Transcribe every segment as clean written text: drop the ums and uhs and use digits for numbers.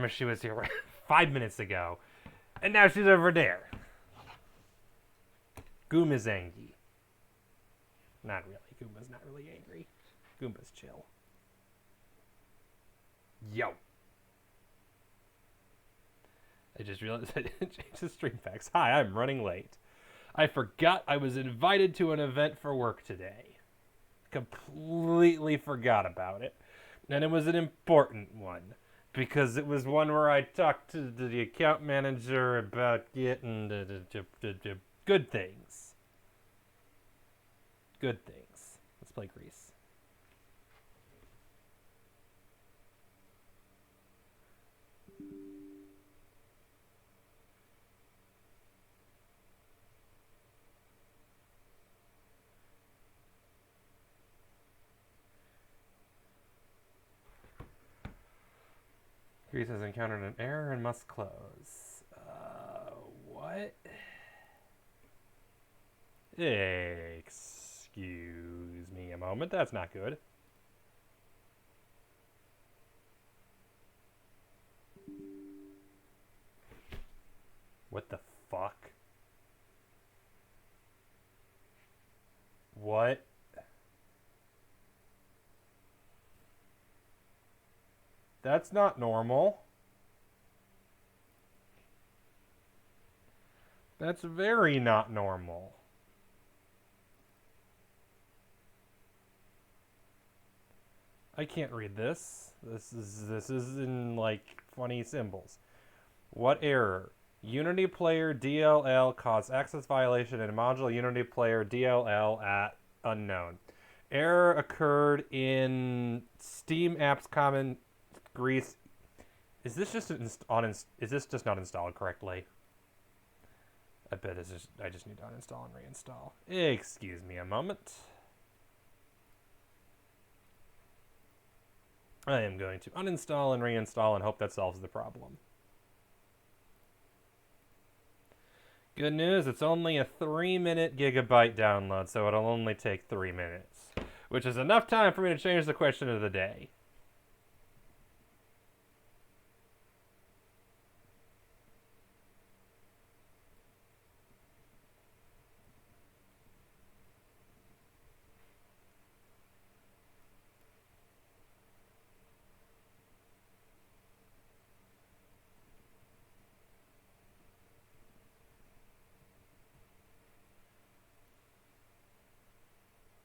promise she was here 5 minutes ago. And now she's over there. Goom is angry. Not really. Goomba's not really angry. Goomba's chill. Yo. I just realized I didn't change the stream facts. Hi, I'm running late. I forgot I was invited to an event for work today. Completely forgot about it. And it was an important one. Because it was one where I talked to the account manager about getting the good things. Good things. Let's play Grease. Grease has encountered an error and must close. What? Excuse me a moment. That's not good. What the fuck? What? That's not normal. That's very not normal. I can't read this. This is in like funny symbols. What error? Unity player DLL caused access violation in module Unity player DLL at unknown. Error occurred in Steam apps common Grease. Is this just not installed correctly? I bet I just need to uninstall and reinstall. Excuse me a moment. I am going to uninstall and reinstall and hope that solves the problem. Good news, it's only a 3-minute gigabyte download, so it'll only take 3 minutes, which is enough time for me to change the question of the day.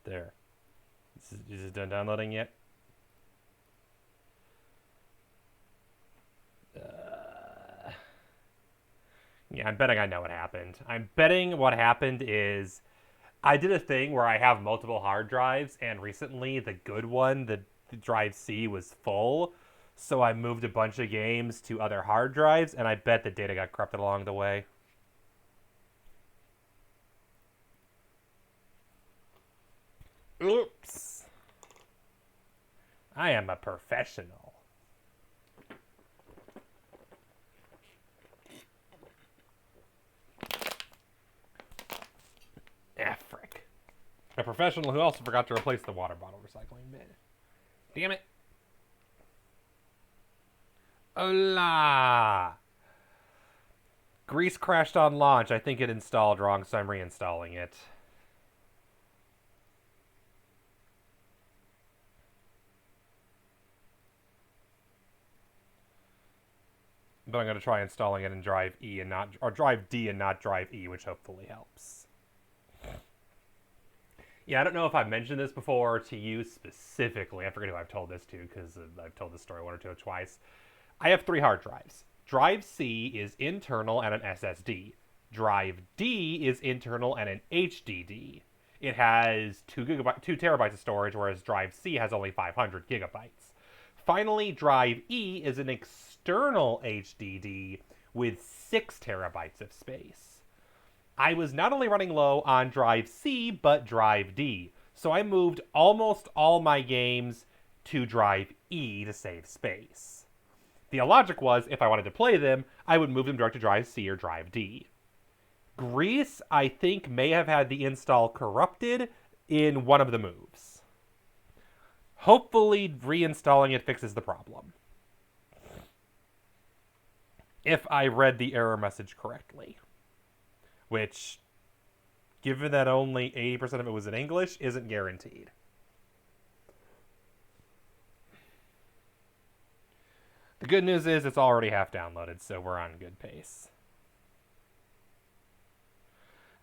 There. Is it done downloading yet? Yeah, I'm betting I know what happened. I'm betting what happened is I did a thing where I have multiple hard drives, and recently the good one, the drive C, was full. So I moved a bunch of games to other hard drives, and I bet the data got corrupted along the way. Oops. I am a professional. Ah, frick. A professional who also forgot to replace the water bottle recycling bin. Damn it. Hola! Grease crashed on launch. I think it installed wrong, so I'm reinstalling it. But I'm going to try installing it in drive E and not, or drive D and not drive E, which hopefully helps. Yeah, I don't know if I've mentioned this before to you specifically. I forget who I've told this to because I've told this story one or two or twice. I have 3 hard drives. Drive C is internal and an SSD. Drive D is internal and an HDD. It has 2 terabytes of storage, whereas Drive C has only 500 gigabytes. Finally, Drive E is an external HDD with 6 terabytes of space. I was not only running low on Drive C, but Drive D. So I moved almost all my games to Drive E to save space. The logic was, if I wanted to play them, I would move them direct to Drive C or Drive D. Grease, I think, may have had the install corrupted in one of the moves. Hopefully, reinstalling it fixes the problem. if I read the error message correctly. Which, given that only 80% of it was in English, isn't guaranteed. The good news is it's already half downloaded, so we're on good pace.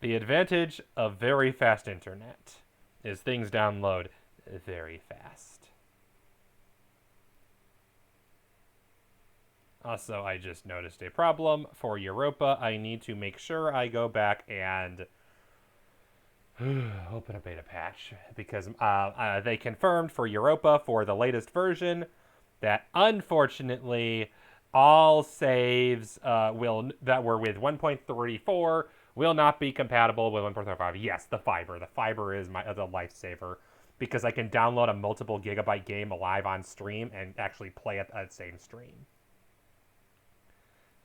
The advantage of very fast internet is things download very fast. Also, I just noticed a problem for Europa. I need to make sure I go back and open a beta patch, because they confirmed for Europa for the latest version that unfortunately all saves that were with 1.34 will not be compatible with 1.35. Yes, the fiber. The fiber is the lifesaver, because I can download a multiple gigabyte game live on stream and actually play it at the same stream.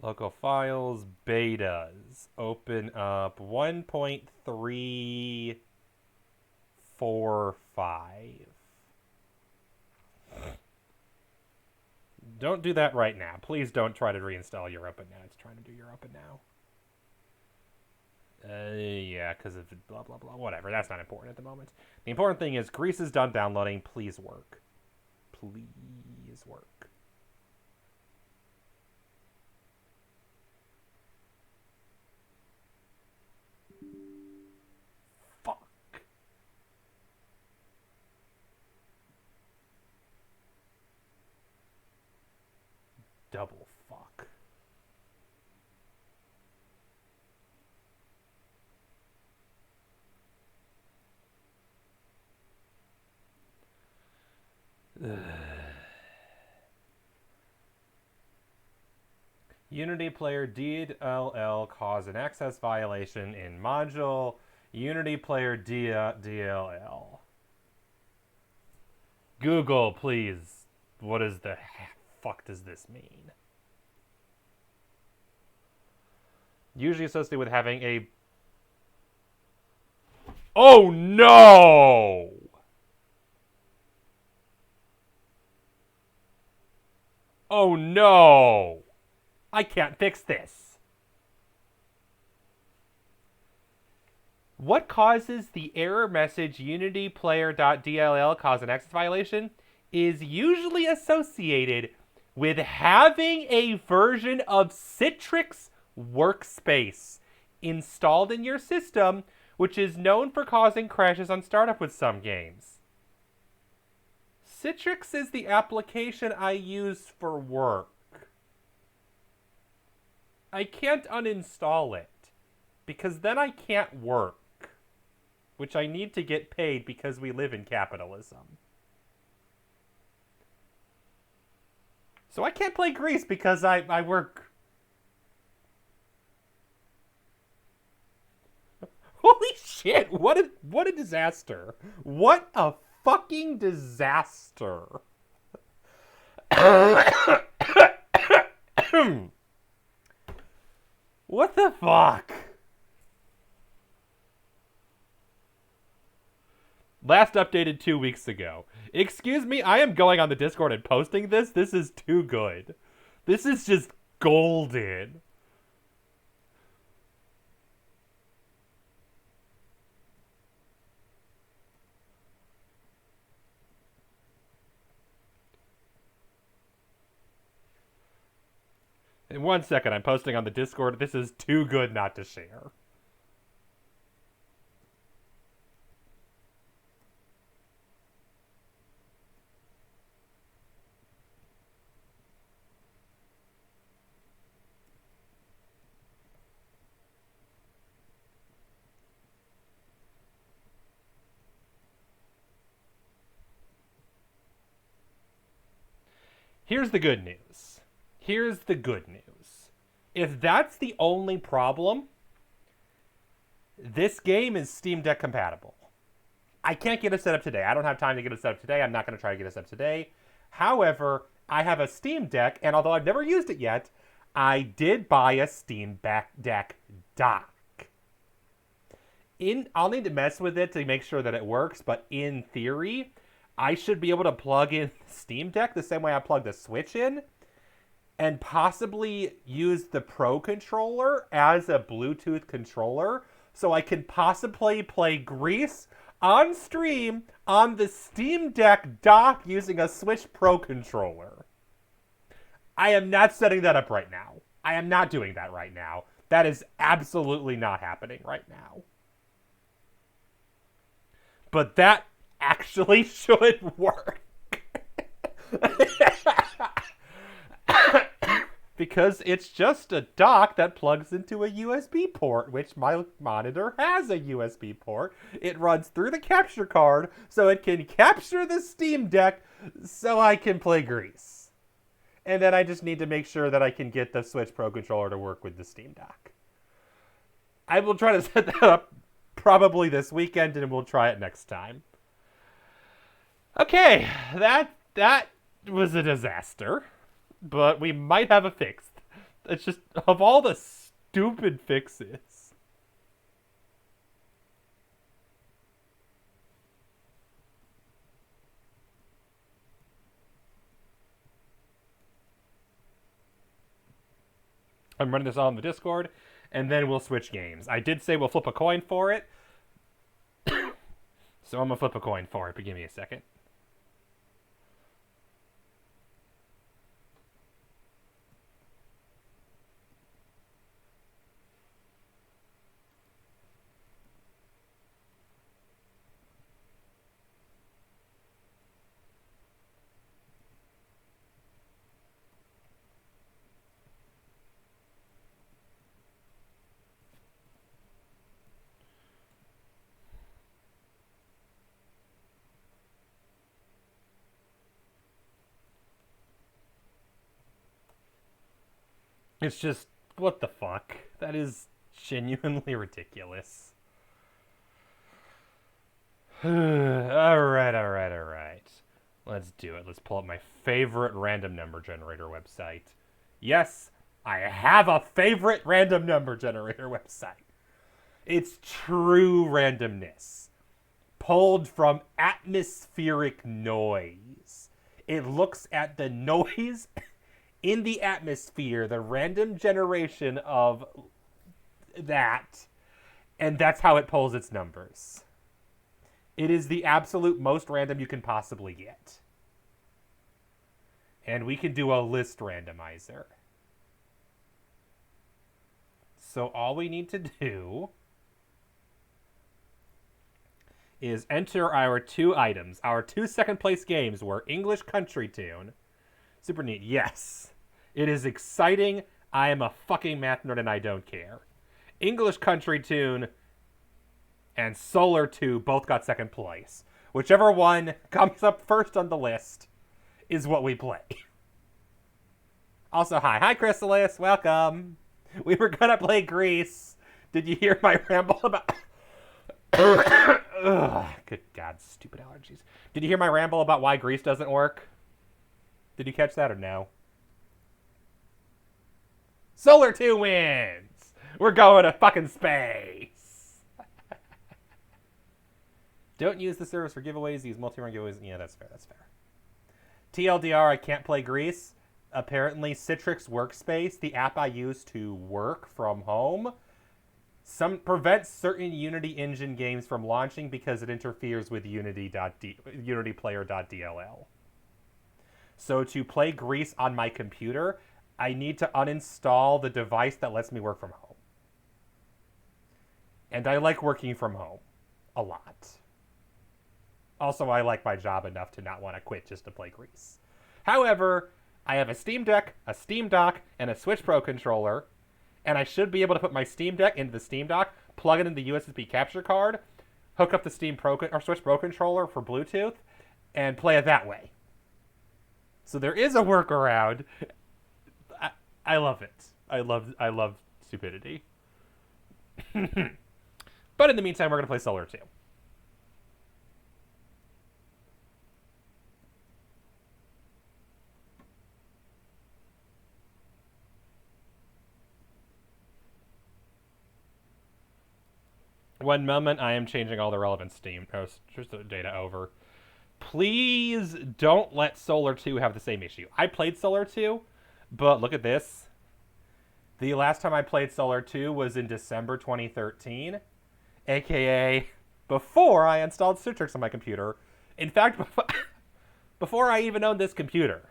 Local files, betas. Open up 1.345. Don't do that right now. Please don't try to reinstall Europa now. It's trying to do Europa now. Yeah, because of blah, blah, blah. Whatever. That's not important at the moment. The important thing is GRIS is done downloading. Please work. Please work. Fuck. Double fuck. Unity player DLL caused an access violation in module. Unity player DLL. Google, please. What is the fuck does this mean? Usually associated with having a... Oh no! Oh no! I can't fix this. What causes the error message unityplayer.dll cause an access violation is usually associated with having a version of Citrix Workspace installed in your system, which is known for causing crashes on startup with some games. Citrix is the application I use for work. I can't uninstall it, because then I can't work, which I need to get paid because we live in capitalism. So I can't play GRIS because I work. Holy shit, what a disaster. What a fucking disaster. What the fuck? Last updated 2 weeks ago. Excuse me, I am going on the Discord and posting this. This is too good. This is just golden. In 1 second, I'm posting on the Discord. This is too good not to share. Here's the good news. Here's the good news. If that's the only problem, this game is Steam Deck compatible. I can't get it set up today. I don't have time to get it set up today. I'm not going to try to get it set up today. However, I have a Steam Deck, and although I've never used it yet, I did buy a Steam Deck dock. I'll need to mess with it to make sure that it works, but in theory, I should be able to plug in Steam Deck the same way I plug the Switch in, and possibly use the Pro controller as a Bluetooth controller so I can possibly play GRIS on stream on the Steam Deck dock using a Switch Pro controller. I am not setting that up right now. I am not doing that right now. That is absolutely not happening right now. But that actually should work. Because it's just a dock that plugs into a USB port, which my monitor has a USB port. It runs through the capture card so it can capture the Steam Deck so I can play GRIS. And then I just need to make sure that I can get the Switch Pro controller to work with the Steam Deck. I will try to set that up probably this weekend, and we'll try it next time. Okay, that was a disaster. But we might have a fix. It's just, of all the stupid fixes. I'm running this all in the Discord, and then we'll switch games. I did say we'll flip a coin for it. So I'm going to flip a coin for it, but give me a second. It's just, what the fuck? That is genuinely ridiculous. Alright. Let's do it. Let's pull up my favorite random number generator website. Yes, I have a favorite random number generator website. It's true randomness, pulled from atmospheric noise. It looks at the noise in the atmosphere, the random generation of that, and that's how it pulls its numbers. It is the absolute most random you can possibly get. And we can do a list randomizer. So all we need to do is enter our two items. Our 2 second place games were English Country Tune. Super neat. Yes. It is exciting. I am a fucking math nerd and I don't care. English Country Tune and Solar 2 both got second place. Whichever one comes up first on the list is what we play. Also, hi, Chrysalis. Welcome. We were gonna play GRIS. Did you hear my ramble about... Ugh, good God, stupid allergies. Did you hear my ramble about why GRIS doesn't work? Did you catch that or no? Solar 2 wins! We're going to fucking space! Don't use the service for giveaways, use multi-run giveaways. Yeah, that's fair, that's fair. TLDR, I can't play GRIS. Apparently, Citrix Workspace, the app I use to work from home, prevents certain Unity engine games from launching because it interferes with unityplayer.dll. So to play GRIS on my computer, I need to uninstall the device that lets me work from home. And I like working from home a lot. Also, I like my job enough to not want to quit just to play GRIS. However, I have a Steam Deck, a Steam Dock, and a Switch Pro controller, and I should be able to put my Steam Deck into the Steam Dock, plug it into the USB capture card, hook up the Steam Pro or Switch Pro controller for Bluetooth, and play it that way. So there is a workaround. I love it. I love stupidity. But in the meantime, we're going to play Solar 2. One moment, I am changing all the relevant Steam data over. Please don't let Solar 2 have the same issue. I played Solar 2. But look at this. The last time I played Solar 2 was in December 2013, aka before I installed Citrix on my computer. In fact, before I even owned this computer.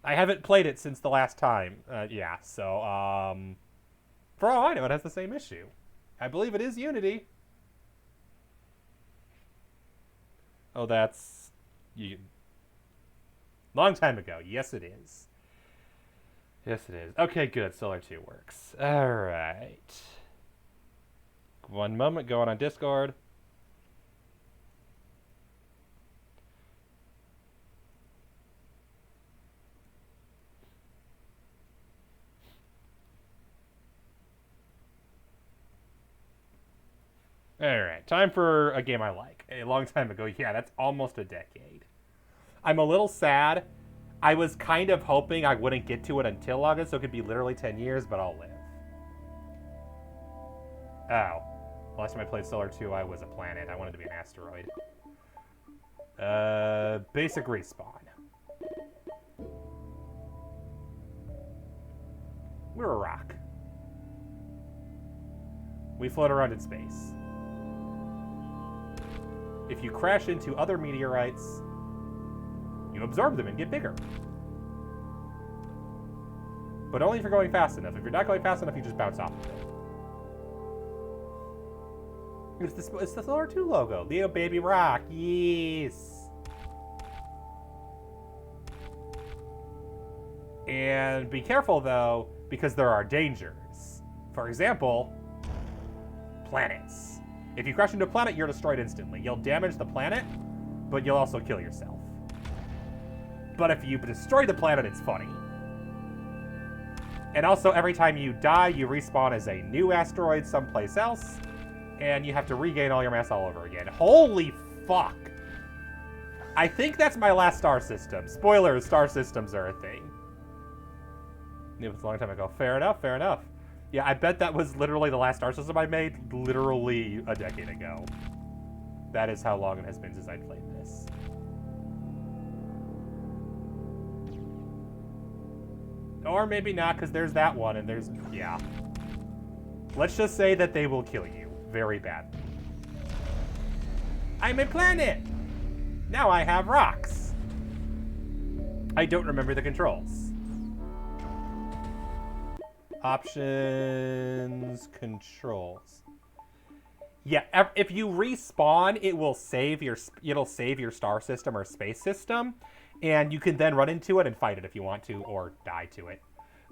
I haven't played it since the last time. Yeah, so, for all I know, it has the same issue. I believe it is Unity. Oh, that's... long time ago. Yes, it is. Yes, it is. Okay, good. Solar 2 works. All right. One moment. Going on Discord. All right. Time for a game I like. A long time ago. Yeah, that's almost a decade. I'm a little sad. I was kind of hoping I wouldn't get to it until August, so it could be literally 10 years, but I'll live. Oh. Last time I played Solar 2, I was a planet. I wanted to be an asteroid. Basic respawn. We're a rock. We float around in space. If you crash into other meteorites, you absorb them and get bigger. But only if you're going fast enough. If you're not going fast enough, you just bounce off of it. It's the Solar 2 logo. Leo Baby Rock. Yes. And be careful, though, because there are dangers. For example, planets. If you crash into a planet, you're destroyed instantly. You'll damage the planet, but you'll also kill yourself. But if you destroy the planet, it's funny. And also, every time you die, you respawn as a new asteroid someplace else, and you have to regain all your mass all over again. Holy fuck! I think that's my last star system. Spoilers, star systems are a thing. It was a long time ago. Fair enough, fair enough. Yeah, I bet that was literally the last star system I made literally a decade ago. That is how long it has been since I played this. Or maybe not, because there's that one, and there's... yeah. Let's just say that they will kill you very badly. I'm a planet! Now I have rocks. I don't remember the controls. Options, controls. Yeah, if you respawn, it'll save your star system or space system, and you can then run into it and fight it if you want to, or die to it.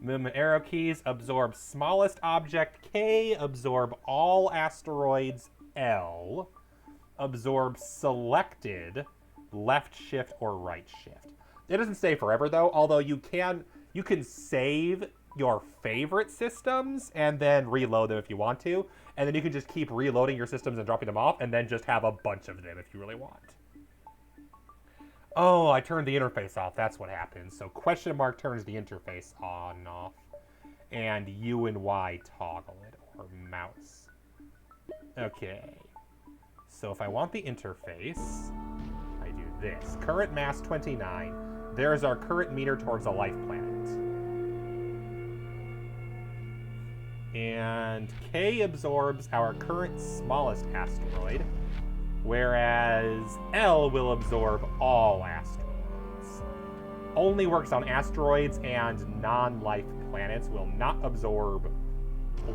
Movement arrow keys, absorb smallest object K, absorb all asteroids L, absorb selected left shift or right shift. It doesn't stay forever though, although you can save your favorite systems and then reload them if you want to, and then you can just keep reloading your systems and dropping them off, and then just have a bunch of them if you really want. Oh, I turned the interface off. That's what happens. So question mark turns the interface on and off, and U and Y toggle it, or mouse. Okay. So if I want the interface, I do this. Current mass 29. There's our current meter towards a life planet. And K absorbs our current smallest asteroid, whereas L will absorb all asteroids. Only works on asteroids, and non-life planets will not absorb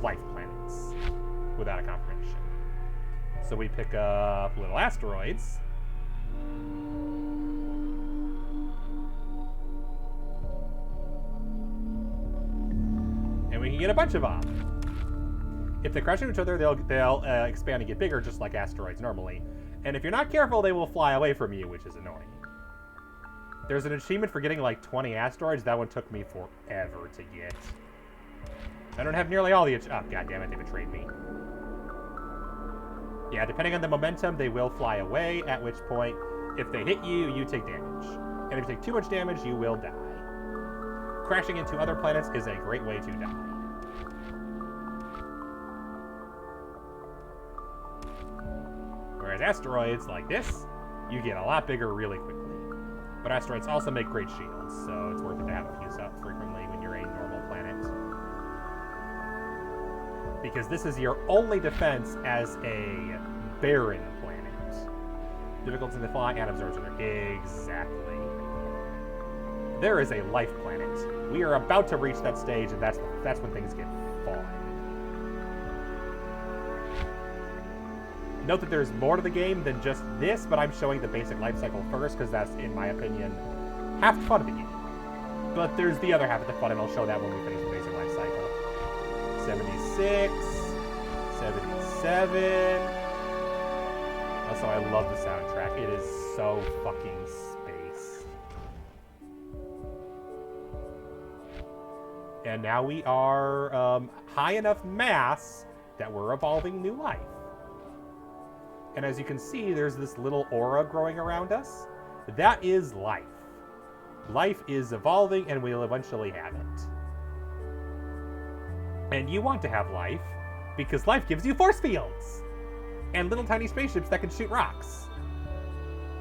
life planets without a confirmation. So we pick up little asteroids. And we can get a bunch of them. If they crash into each other, they'll expand and get bigger, just like asteroids normally. And if you're not careful, they will fly away from you, which is annoying. There's an achievement for getting like 20 asteroids. That one took me forever to get. I don't have nearly all the... oh, god damn it, they betrayed me. Yeah, depending on the momentum, they will fly away, at which point, if they hit you, you take damage. And if you take too much damage, you will die. Crashing into other planets is a great way to die. Whereas asteroids like this, you get a lot bigger really quickly. But asteroids also make great shields, so it's worth it to have a few up frequently when you're a normal planet. Because this is your only defense as a barren planet. Difficulty in the fly and absorption. Exactly. There is a life planet. We are about to reach that stage, and that's when things get fun. Note that there's more to the game than just this, but I'm showing the basic life cycle first, because that's, in my opinion, half the fun of the game. But there's the other half of the fun, and I'll show that when we finish the basic life cycle. 76, 77. Also, I love the soundtrack. It is so fucking space. And now we are high enough mass that we're evolving new life. And as you can see, there's this little aura growing around us. That is life. Life is evolving, and we'll eventually have it. And you want to have life, because life gives you force fields! And little tiny spaceships that can shoot rocks.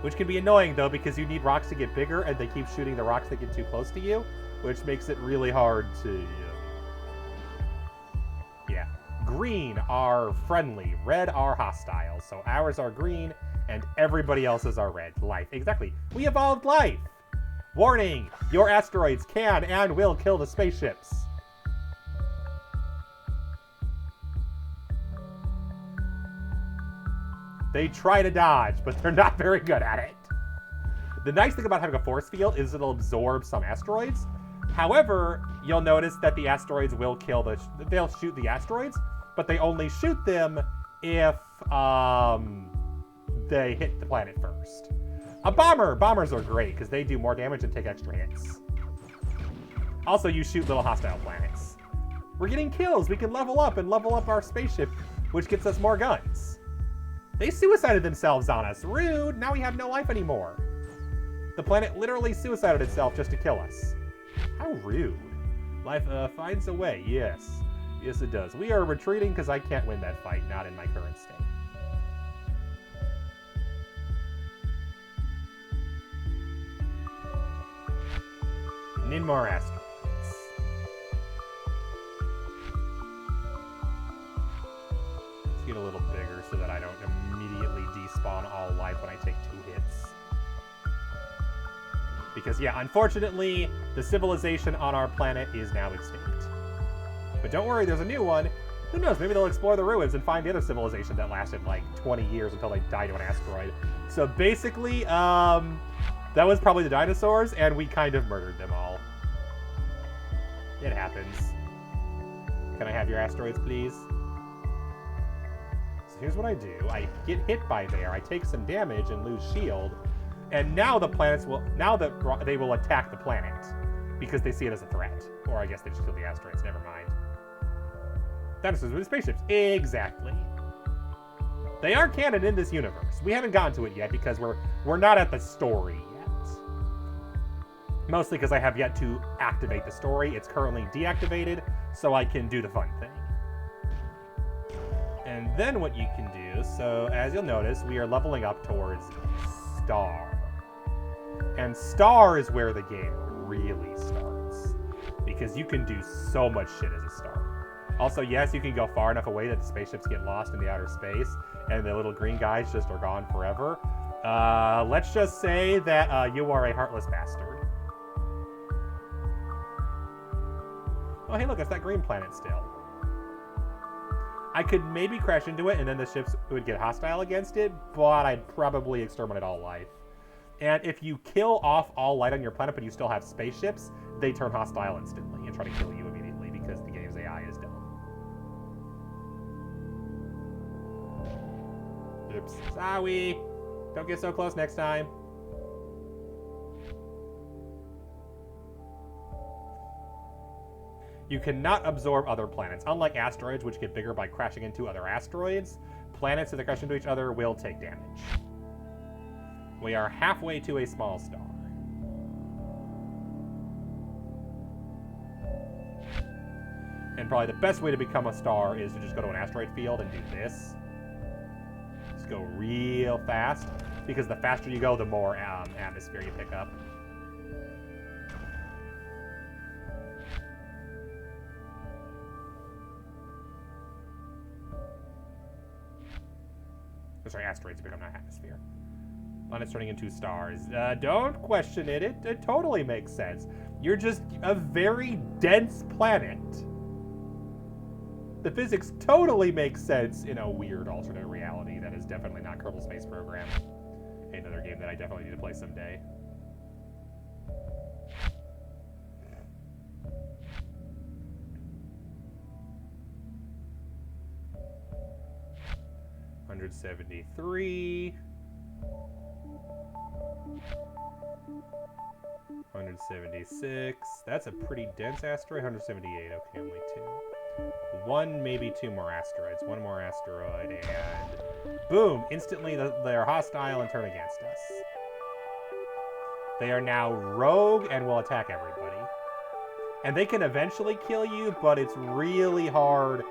Which can be annoying, though, because you need rocks to get bigger, and they keep shooting the rocks that get too close to you, which makes it really hard to... Yeah. Green are friendly, red are hostile, so ours are green, and everybody else's are red. Life. Exactly. We evolved life! Warning! Your asteroids can and will kill the spaceships. They try to dodge, but they're not very good at it. The nice thing about having a force field is it'll absorb some asteroids. However, you'll notice that the asteroids will kill they'll shoot the asteroids, but they only shoot them if they hit the planet first. A bomber! Bombers are great, because they do more damage and take extra hits. Also, you shoot little hostile planets. We're getting kills! We can level up our spaceship, which gets us more guns. They suicided themselves on us. Rude! Now we have no life anymore. The planet literally suicided itself just to kill us. How rude. Life finds a way. Yes. Yes, it does. We are retreating because I can't win that fight, not in my current state. Need more asteroids. Let's get a little bigger so that I don't immediately despawn all life when I take 2 hits. Because, yeah, unfortunately, the civilization on our planet is now extinct. But don't worry, there's a new one. Who knows, maybe they'll explore the ruins and find the other civilization that lasted like 20 years until they died to an asteroid. So basically, that was probably the dinosaurs, and we kind of murdered them all. It happens. Can I have your asteroids, please? So here's what I do. I get hit by there, I take some damage and lose shield, and now the planets will, they will attack the planet because they see it as a threat. Or I guess they just kill the asteroids, never mind. Dinosaurs with spaceships, exactly. They are canon in this universe. We haven't gotten to it yet because we're not at the story yet. Mostly because I have yet to activate the story. It's currently deactivated, so I can do the fun thing. And then what you can do, so as you'll notice, we are leveling up towards Star. And Star is where the game really starts. Because you can do so much shit as a Star. Also, yes, you can go far enough away that the spaceships get lost in the outer space, and the little green guys just are gone forever. Let's just say that you are a heartless bastard. Oh, hey, look, it's that green planet still. I could maybe crash into it, and then the ships would get hostile against it, but I'd probably exterminate all life. And if you kill off all light on your planet, but you still have spaceships, they turn hostile instantly and try to kill you immediately because the game's AI is dumb. Oops. Sorry. Don't get so close next time. You cannot absorb other planets. Unlike asteroids, which get bigger by crashing into other asteroids, planets that crash into each other will take damage. We are halfway to a small star. And probably the best way to become a star is to just go to an asteroid field and do this. Just go real fast, because the faster you go, the more atmosphere you pick up. sorry, asteroids become not atmosphere. Planets turning into stars. Don't question it. It totally makes sense. You're just a very dense planet. The physics totally makes sense in a weird alternate reality that is definitely not Kerbal Space Program. Another game that I definitely need to play someday. $173. 176. That's a pretty dense asteroid. 178. Okay, only two. One, maybe two more asteroids. One more asteroid, and boom! Instantly, they're hostile and turn against us. They are now rogue and will attack everybody. And they can eventually kill you, but it's really hard.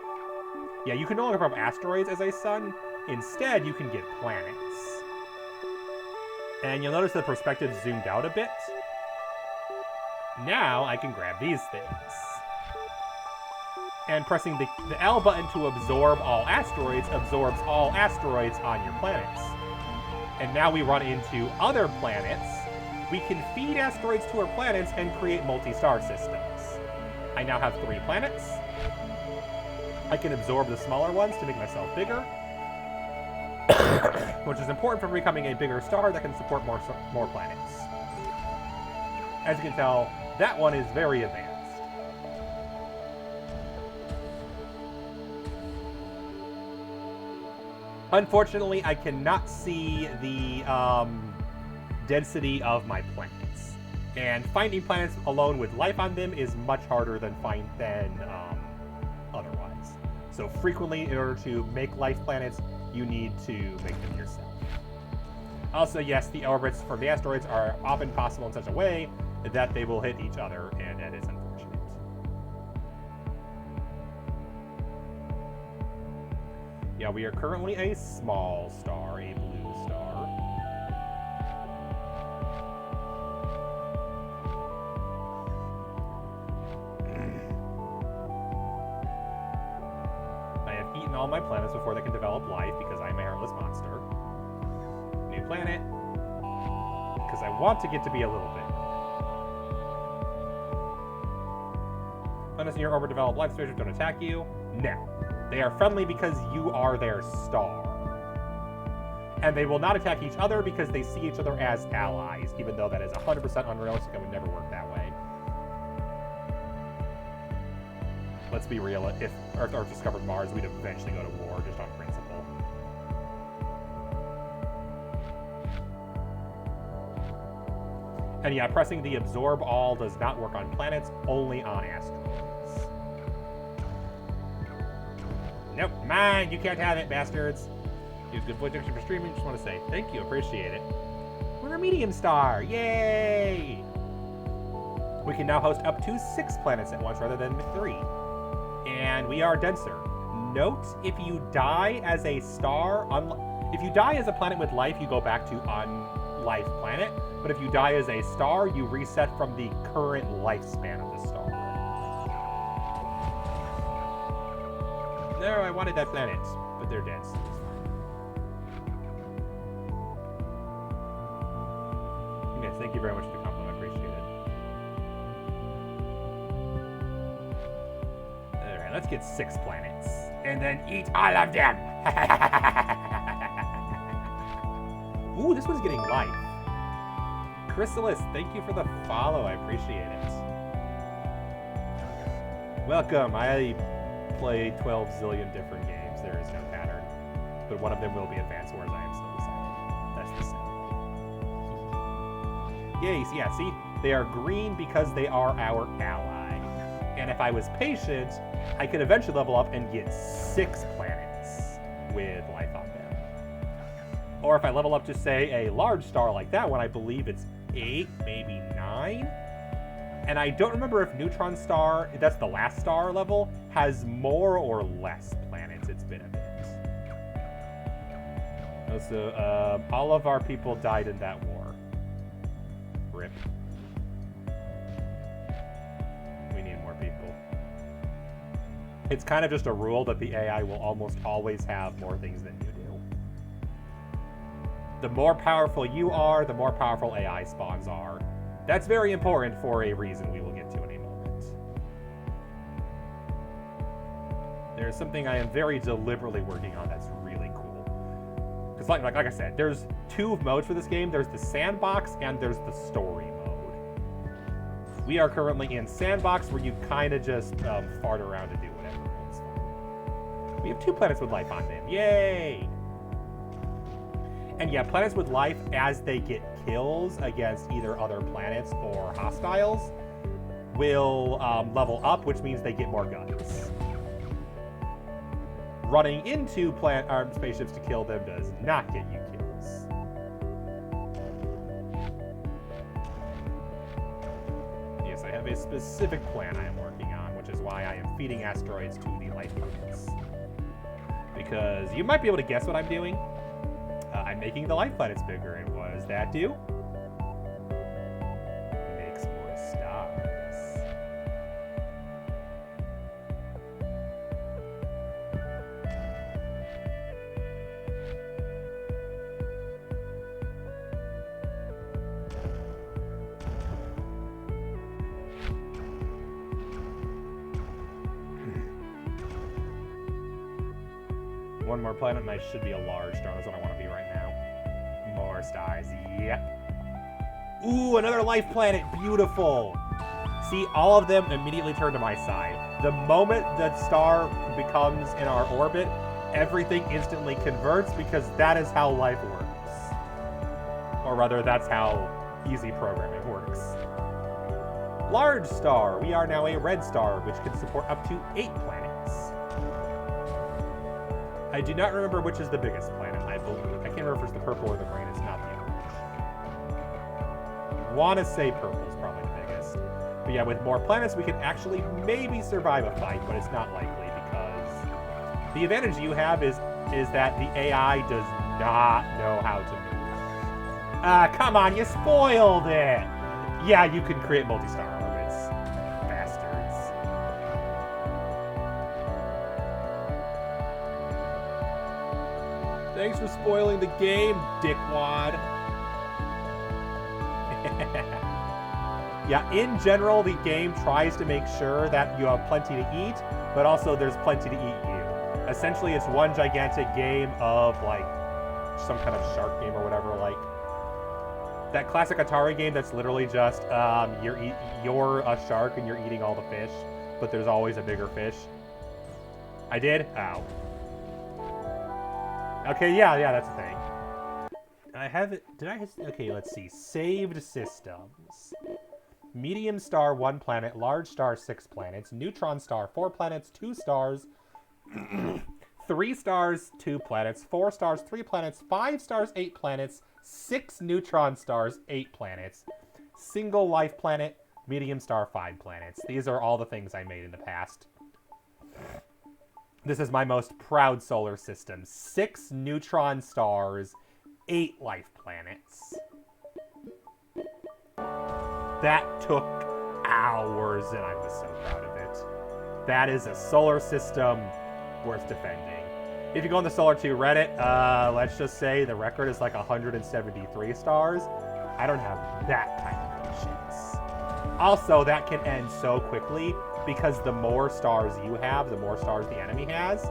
Yeah, you can no longer put up asteroids as a sun. Instead, you can get planets. And you'll notice the perspective zoomed out a bit. Now I can grab these things. And pressing the L button to absorb all asteroids absorbs all asteroids on your planets. And now we run into other planets. We can feed asteroids to our planets and create multi-star systems. I now have 3 planets. I can absorb the smaller ones to make myself bigger. Which is important for becoming a bigger star that can support more planets. As you can tell, that one is very advanced. Unfortunately, I cannot see the density of my planets. And finding planets alone with life on them is much harder than otherwise. So frequently, in order to make life planets, you need to make them yourself. Also, yes, the orbits for the asteroids are often possible in such a way that they will hit each other, and that is unfortunate. Yeah, we are currently a small star, a blue star. I have eaten all my planets before they can develop life because I am a heartless monster. New planet. Because I want to get to be a little bit. Planets in your orbit develop life, spaceships don't attack you. No. They are friendly because you are their star. And they will not attack each other because they see each other as allies, even though that is 100% unrealistic and would never work that way. Let's be real, if Earth discovered Mars, we'd eventually go to war, just on principle. And yeah, pressing the absorb all does not work on planets, only on asteroids. Nope, mine! You can't have it, bastards! Use good voice action for streaming, just want to say thank you, appreciate it. We're a medium star, yay! We can now host up to 6 planets at once rather than 3. And we are denser. Note, if you die as a star, if you die as a planet with life, you go back to unlife planet. But if you die as a star, you reset from the current lifespan of the star. No, I wanted that planet, but they're dense. It's fine. Yes, thank you very much for the compliment. I appreciate it. Alright, let's get 6 planets. And then eat all of them! Ooh, this one's getting life. Chrysalis, thank you for the follow. I appreciate it. Welcome. I play 12 zillion different games. There is no pattern. But one of them will be Advance Wars. I am still deciding. That's the same. Yay, yeah, see? They are green because they are our ally. And if I was patient, I could eventually level up and get 6 planets with life on them. Or if I level up to, say, a large star like that one, I believe it's 8, maybe 9. And I don't remember if Neutron Star, that's the last star level, has more or less planets. It's been a bit. Also, all of our people died in that war. RIP. We need more people. It's kind of just a rule that the AI will almost always have more things than you do. The more powerful you are, the more powerful AI spawns are. That's very important for a reason we will get to in a moment. There's something I am very deliberately working on that's really cool. Because like I said, there's two modes for this game. There's the sandbox and there's the story mode. We are currently in sandbox, where you kind of just fart around and do whatever. It's fun. We have 2 planets with life on them. Yay! And yeah, planets with life, as they get kills against either other planets or hostiles, will level up, which means they get more guns. Running into spaceships to kill them does not get you kills. Yes, I have a specific plan I am working on, which is why I am feeding asteroids to the life planets. Because you might be able to guess what I'm doing. I'm making the life planets bigger, and what does that do? Makes more stars. One more planet, and I should be a large star. That's what I want to be right now. More stars. Yep. Ooh, another life planet. Beautiful. See, all of them immediately turn to my side. The moment the star becomes in our orbit, everything instantly converts, because that is how life works. Or rather, that's how easy programming works. Large star. We are now a red star, which can support up to 8 planets. I do not remember which is the biggest planet. I can't remember if it's the purple or the green. It's not the orange. Want to say purple is probably the biggest. But yeah, with more planets, we can actually maybe survive a fight, but it's not likely, because the advantage you have is that the AI does not know how to move. Come on, you spoiled it! Yeah, you can create multi-star orbits. Bastards. Thanks for spoiling the game, dickwad. Yeah, in general, the game tries to make sure that you have plenty to eat, but also there's plenty to eat you. Essentially, it's one gigantic game of, like, some kind of shark game or whatever, like that classic Atari game that's literally just, you're a shark and you're eating all the fish, but there's always a bigger fish. I did? Ow. Okay, yeah, that's a thing. I have it. Okay, let's see. Saved systems. Medium star, 1 planet. Large star, 6 planets. Neutron star, 4 planets, 2 stars. 3 stars, 2 planets. 4 stars, 3 planets. 5 stars, 8 planets. 6 neutron stars, 8 planets. Single life planet. Medium star, 5 planets. These are all the things I made in the past. This is my most proud solar system. 6 neutron stars, 8 life planets. That took hours, and I was so proud of it. That is a solar system worth defending. If you go on the Solar 2 Reddit, let's just say the record is like 173 stars. I don't have that kind of patience. Also, that can end so quickly, because the more stars you have, the more stars the enemy has.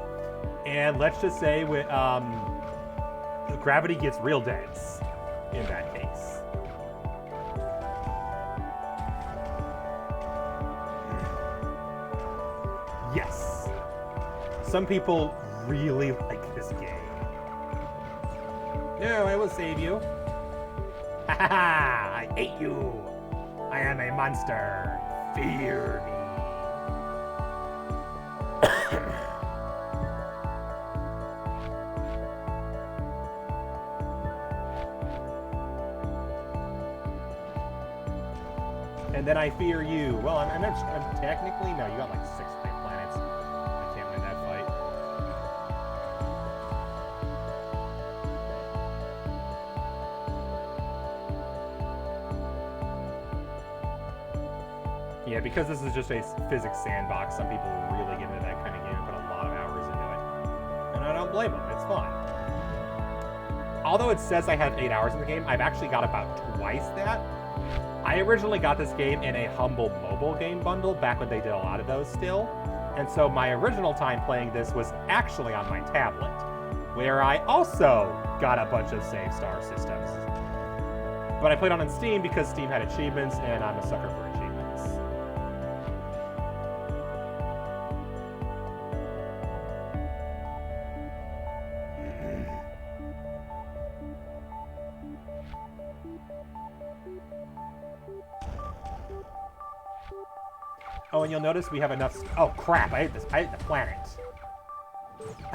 And let's just say gravity gets real dense in that case. Yes. Some people really like this game. No, I will save you. Ha ha ha! I hate you! I am a monster. Fear me. And then I fear you. Well, I'm technically, no, you got like 6 planets. I can't win that fight. Yeah, because this is just a physics sandbox, some people really get into that kind of game and put a lot of hours into it. And I don't blame them, it's fun. although it says I have 8 hours in the game, I've actually got about twice that. I originally got this game in a Humble mobile game bundle back when they did a lot of those still. And so my original time playing this was actually on my tablet, where I also got a bunch of save star systems. But I played on Steam because Steam had achievements, and I'm a sucker for achievements. Oh, and you'll notice we have enough... Oh, crap. I hate this. I hate the planet.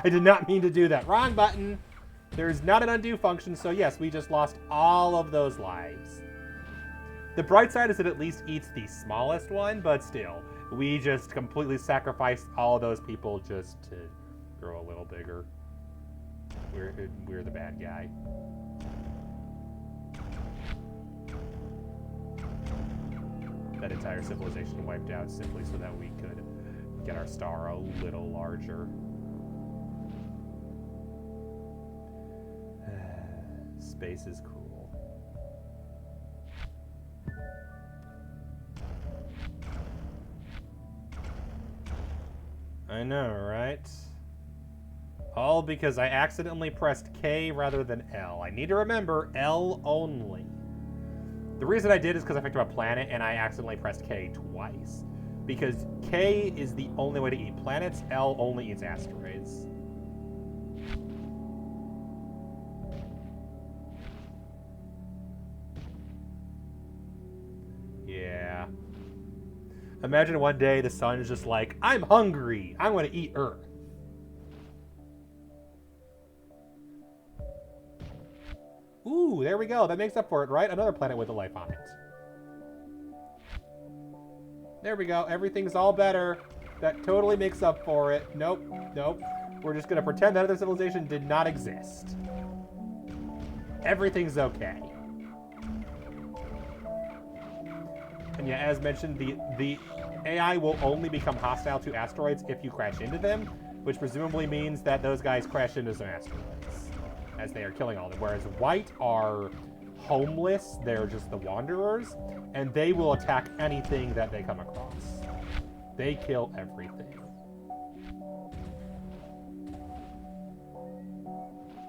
I did not mean to do that. Wrong button. There's not an undo function, so yes, we just lost all of those lives. The bright side is it at least eats the smallest one, but still, we just completely sacrificed all of those people just to grow a little bigger. We're the bad guy. That entire civilization wiped out simply so that we could get our star a little larger. Space is cool. I know, right? All because I accidentally pressed K rather than L. I need to remember L only. The reason I did is because I picked up a planet and I accidentally pressed K twice. Because K is the only way to eat planets, L only eats asteroids. Yeah. Imagine one day the sun is just like, I'm hungry, I'm going to eat Earth. Ooh, there we go. That makes up for it, right? Another planet with a life on it. There we go. Everything's all better. That totally makes up for it. Nope. Nope. We're just going to pretend that other civilization did not exist. Everything's okay. And yeah, as mentioned, the AI will only become hostile to asteroids if you crash into them, which presumably means that those guys crash into some asteroids as they are killing all of them. Whereas white are homeless, they're just the wanderers, and they will attack anything that they come across. They kill everything.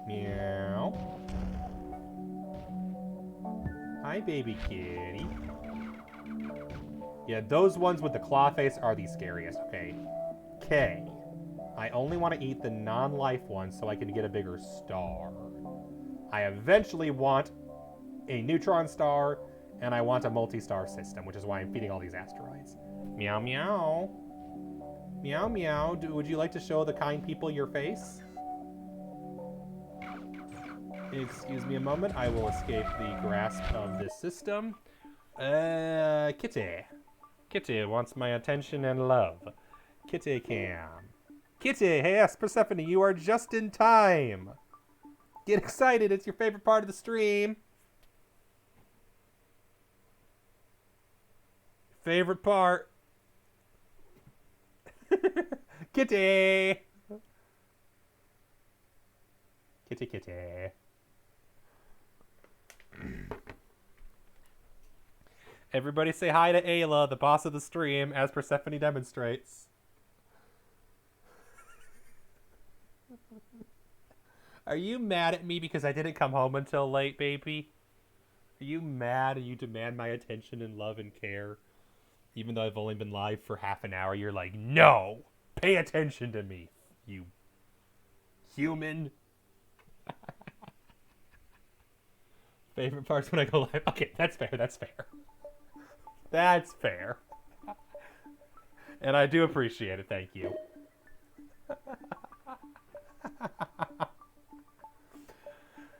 Meow. Hi, baby kitty. Yeah, those ones with the claw face are the scariest. Okay. K. I only want to eat the non-life ones so I can get a bigger star. I eventually want a neutron star, and I want a multi-star system, which is why I'm feeding all these asteroids. Meow, meow. Meow, meow. Would you like to show the kind people your face? Excuse me a moment. I will escape the grasp of this system. Kitty. Kitty wants my attention and love. Kitty cam. Kitty, hey, yes, Persephone, you are just in time. Get excited, it's your favorite part of the stream. Favorite part. Kitty. Kitty, kitty. Everybody say hi to Ayla, the boss of the stream, as Persephone demonstrates. Are you mad at me because I didn't come home until late, baby? Are you mad and you demand my attention and love and care? Even though I've only been live for half an hour, you're like, no! Pay attention to me, you human. Favorite parts when I go live? Okay, that's fair, that's fair. That's fair. And I do appreciate it, thank you.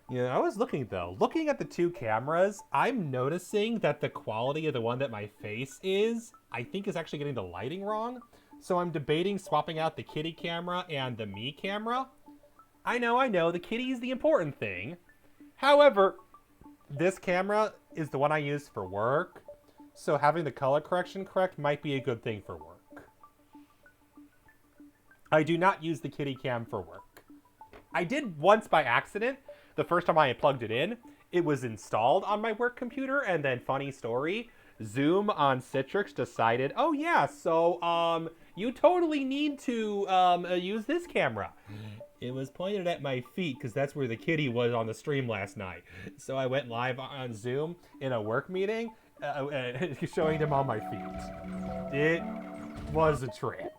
Yeah, I was looking at the two cameras, I'm noticing that the quality of the one that my face is, I think is actually getting the lighting wrong. So I'm debating swapping out the kitty camera and the me camera. I know, the kitty is the important thing. However, this camera is the one I use for work, so having the color correction correct might be a good thing for work. I do not use the kitty cam for work. I did once by accident. the first time I plugged it in, it was installed on my work computer, and then funny story, Zoom on Citrix decided, oh yeah, so you totally need to use this camera. It was pointed at my feet because that's where the kitty was on the stream last night. So I went live on Zoom in a work meeting, showing them all my feet. It was a trip.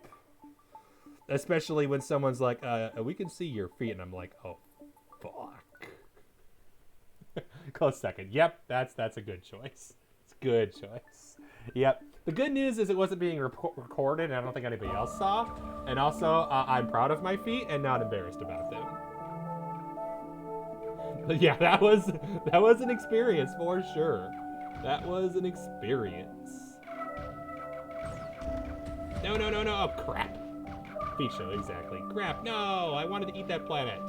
Especially when someone's like, we can see your feet, and I'm like, oh, fuck. Close second. Yep, that's a good choice. It's a good choice. Yep. The good news is it wasn't being recorded, and I don't think anybody else saw. And also, I'm proud of my feet and not embarrassed about them. But yeah, that was an experience for sure. That was an experience. No. Oh, crap. Feet show, exactly. Crap, no, I wanted to eat that planet.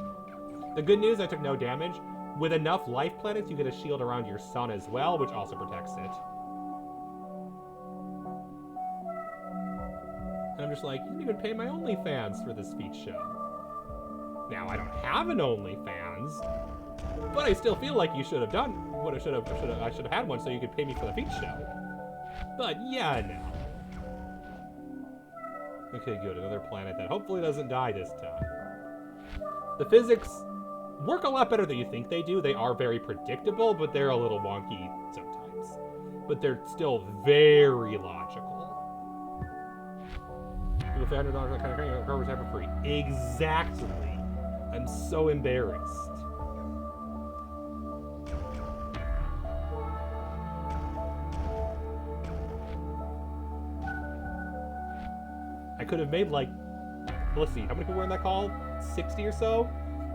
The good news, I took no damage. With enough life planets, you get a shield around your sun as well, which also protects it. And I'm just like, you didn't even pay my OnlyFans for this feet show. Now, I don't have an OnlyFans, but I still feel like you should have done what I should have had one so you could pay me for the feet show. But yeah, no. Okay, good. Another planet that hopefully doesn't die this time. The physics work a lot better than you think they do. They are very predictable, but they're a little wonky sometimes. But they're still very logical. You have $100 that kind of thing, covers have it free. Exactly. I'm so embarrassed. I could have made like, let's see, how many people were in that call? 60 or so?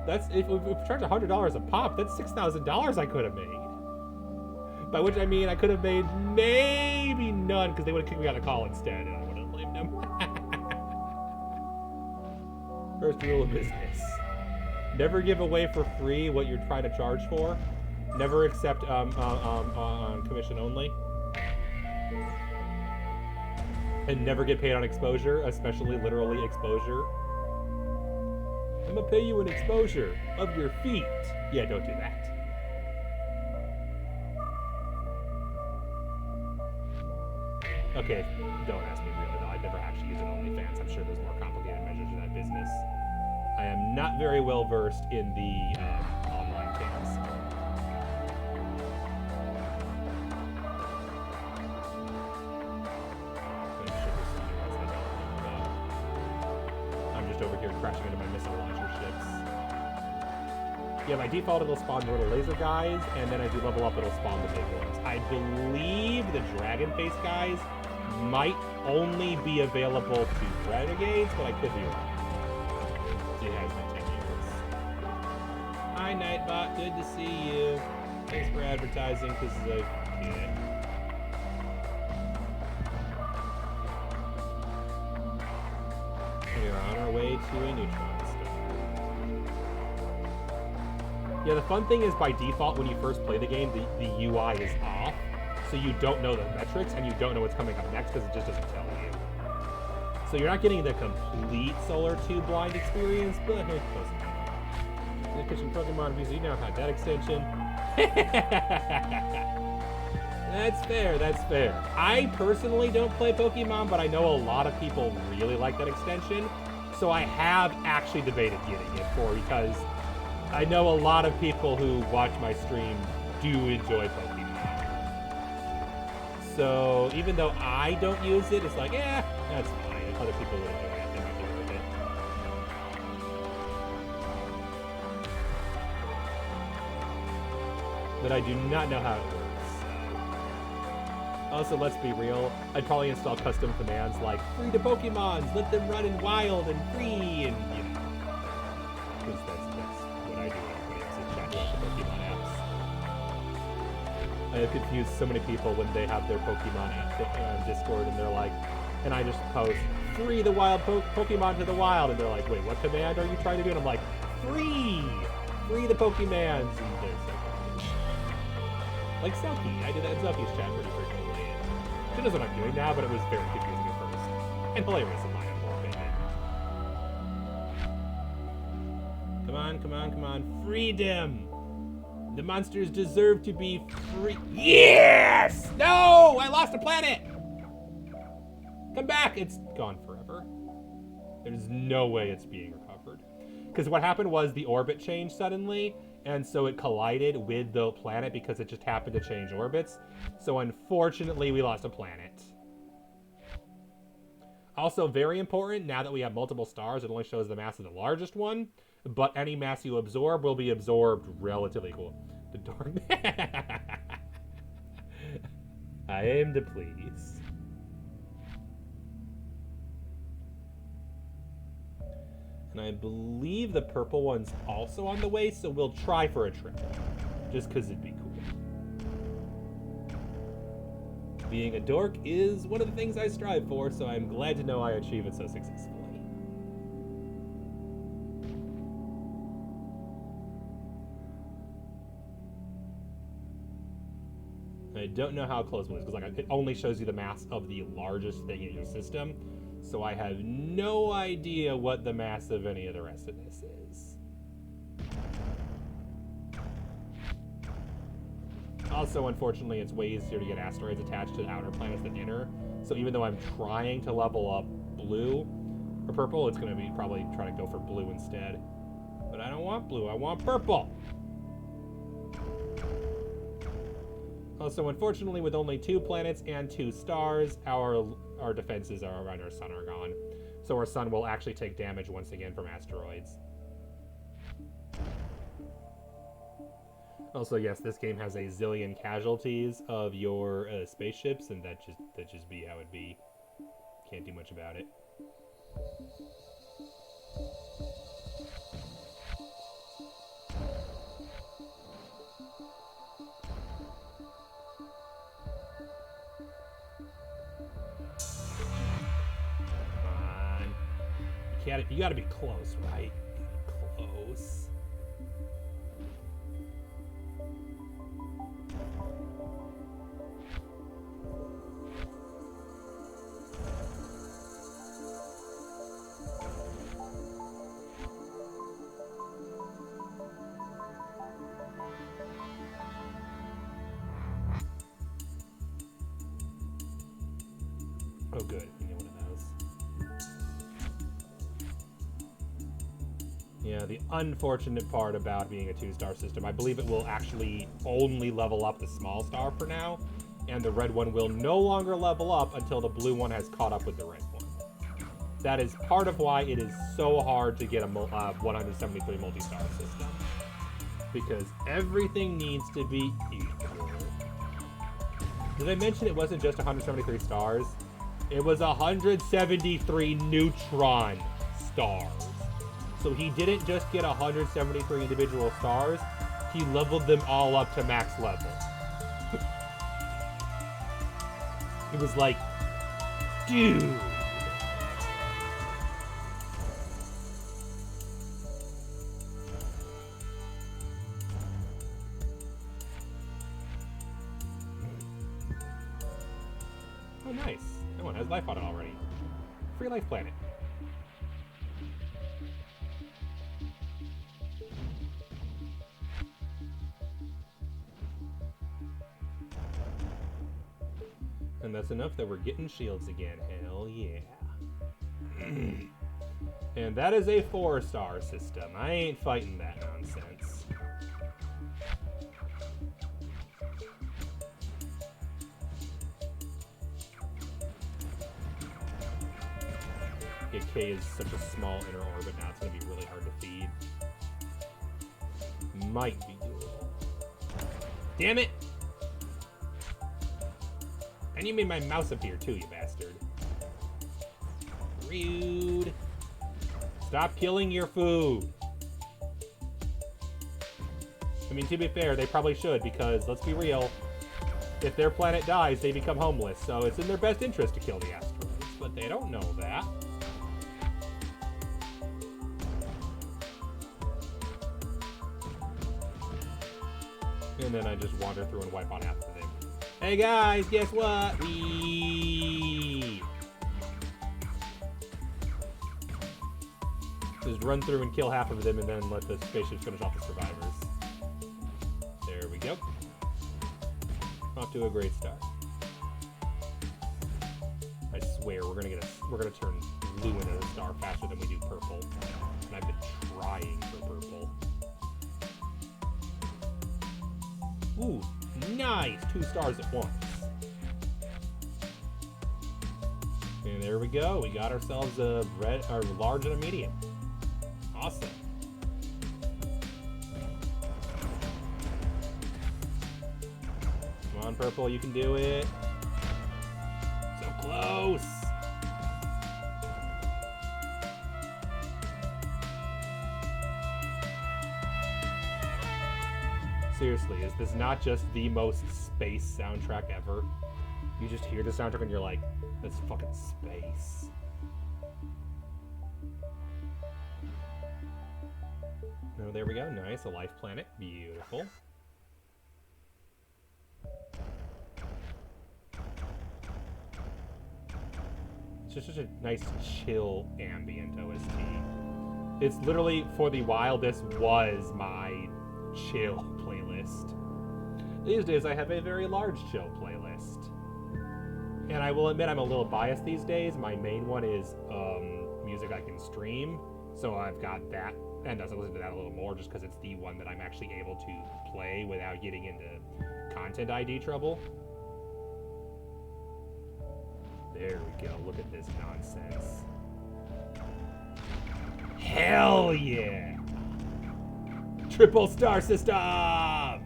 That's, if we charge $100 a pop, that's $6,000 I could have made. By which I mean I could have made maybe none because they would have kicked me out of the call instead and I would have blamed them. First rule of business. Never give away for free what you're trying to charge for. Never accept on commission only. And never get paid on exposure, especially literally exposure. I'm gonna pay you an exposure of your feet. Yeah, don't do that. Okay, don't ask me really though. I've never actually used an OnlyFans. I'm sure there's more complicated measures in that business. I am not very well versed in the online cams. Over here crashing into my missile launcher ships. Yeah, by default it'll spawn the little laser guys, and then as you level up it'll spawn the big ones. I believe the dragon face guys might only be available to renegades, but I could be wrong. See, it has been 10 years. Hi Nightbot, good to see you. Thanks for advertising, because of kid. We're on our way to a neutron star. Yeah, the fun thing is by default when you first play the game, the UI is off, so you don't know the metrics and you don't know what's coming up next because it just doesn't tell you. So you're not getting the complete Solar 2 blind experience, but hey, close enough. The kitchen Pokemon because you now have that extension. That's fair, that's fair. I personally don't play Pokemon, but I know a lot of people really like that extension. So I have actually debated getting it because I know a lot of people who watch my stream do enjoy Pokemon. So even though I don't use it, it's like, yeah, that's fine. If other people would enjoy it, they might be worth it. But I do not know how it works. Also, let's be real, I'd probably install custom commands like, free to Pokemons, let them run in wild and free, and, you know. Because that's what I do when everybody else is chatting about the Pokemon apps. I have confused so many people when they have their Pokemon app on Discord, and they're like, and I just post, free the wild Pokemon to the wild, and they're like, wait, what command are you trying to do? And I'm like, free the Pokemons, and they're so confused. Like Selkie, I did that in Selkie's chat pretty frequently. She knows what I'm doing now, but it was very confusing at first. And hilarious in my humble opinion. Come on, come on, come on. Freedom! The monsters deserve to be free. Yes! No! I lost a planet! Come back! It's gone forever. There's no way it's being recovered. Because what happened was the orbit changed suddenly, and so it collided with the planet because it just happened to change orbits. So unfortunately, we lost a planet. Also, very important, now that we have multiple stars, it only shows the mass of the largest one, but any mass you absorb will be absorbed relatively cool. The dark. I aim to please. And I believe the purple one's also on the way, so we'll try for a trip. Just because it'd be cool. Being a dork is one of the things I strive for, so I'm glad to know I achieve it so successfully. I don't know how close it is, because it only shows you the mass of the largest thing in your system, so I have no idea what the mass of any of the rest of this is. Also, unfortunately, it's way easier to get asteroids attached to outer planets than inner, so even though I'm trying to level up blue or purple, it's going to be probably trying to go for blue instead. But I don't want blue, I want purple! Also, unfortunately, with only 2 planets and 2 stars, our defenses around our sun are gone. So our sun will actually take damage once again from asteroids. Also, yes, this game has a zillion casualties of your spaceships, and that just be how it be. Can't do much about it. You gotta be close, right? Close. Oh, good. You get one of those. Yeah, the unfortunate part about being a 2-star system, I believe it will actually only level up the small star for now, and the red one will no longer level up until the blue one has caught up with the red one. That is part of why it is so hard to get a 173 multi-star system, because everything needs to be equal. Did I mention it wasn't just 173 stars? It was 173 neutron stars. So he didn't just get 173 individual stars, he leveled them all up to max level. It was like, dude. Oh, nice. That one has life on it already. Free life planet. And that's enough that we're getting shields again. Hell yeah. And that is a 4-star system. I ain't fighting that nonsense. Yeah, K is such a small inner orbit now, it's going to be really hard to feed. Might be doable. Damn it! And you made my mouse appear too, you bastard. Rude. Stop killing your food. I mean, to be fair, they probably should, because, let's be real, if their planet dies, they become homeless, so it's in their best interest to kill the asteroids, but they don't know that. And then I just wander through and wipe on half of them. Hey guys, guess what? We just run through and kill half of them and then let the spaceships finish off the survivors. go. Off to a great start. I swear we're gonna turn blue into a star faster than we do purple. And I've been trying for purple. Ooh, nice! 2 stars at once. And there we go. We got ourselves a red, or large and a medium. Awesome. Come on, purple, you can do it. So close. Seriously, is this not just the most space soundtrack ever? You just hear the soundtrack and you're like, that's fucking space. Oh, there we go. Nice. A life planet. Beautiful. It's just such a nice, chill, ambient OST. It's literally, for the while, this was my chill playlist. These days, I have a very large chill playlist. And I will admit I'm a little biased these days. My main one is music I can stream. So I've got that, and I listen to that a little more just because it's the one that I'm actually able to play without getting into content ID trouble. There we go. Look at this nonsense. Hell yeah! Triple star system!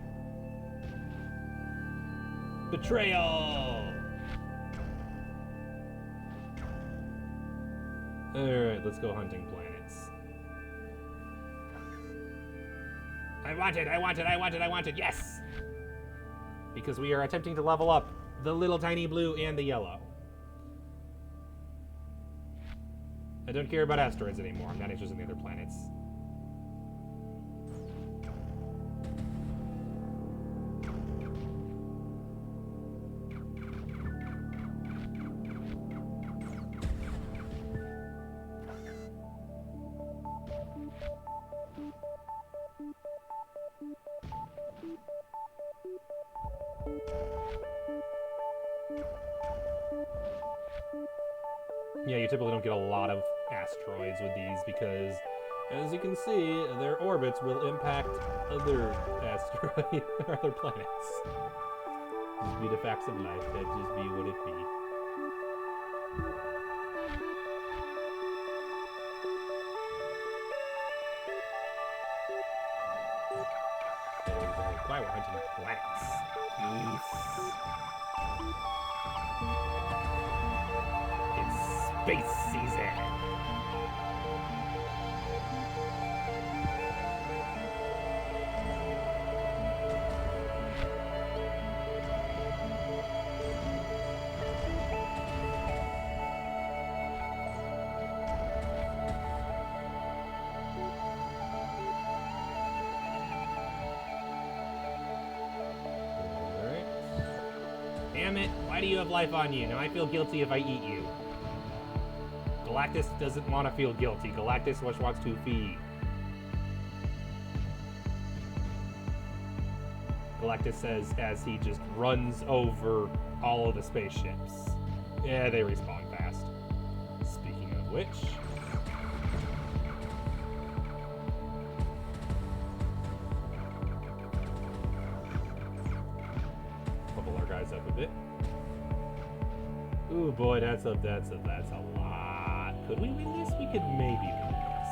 Betrayal! Alright, let's go hunting planets. I want it, yes! Because we are attempting to level up the little tiny blue and the yellow. I don't care about asteroids anymore. I'm not interested in the other planets. Yeah, you typically don't get a lot of asteroids with these because, as you can see, their orbits will impact other asteroids or other planets. Just be the facts of life. That just be what it be. Why we're hunting planets? Yes. Space season! Alright. Damn it, why do you have life on you? Now I feel guilty if I eat you. Galactus doesn't want to feel guilty. Galactus just wants to feed. Galactus says as he just runs over all of the spaceships. Yeah, they respawn fast. Speaking of which... level our guys up a bit. Ooh boy, that's a lot. Could we win this? We could maybe win this.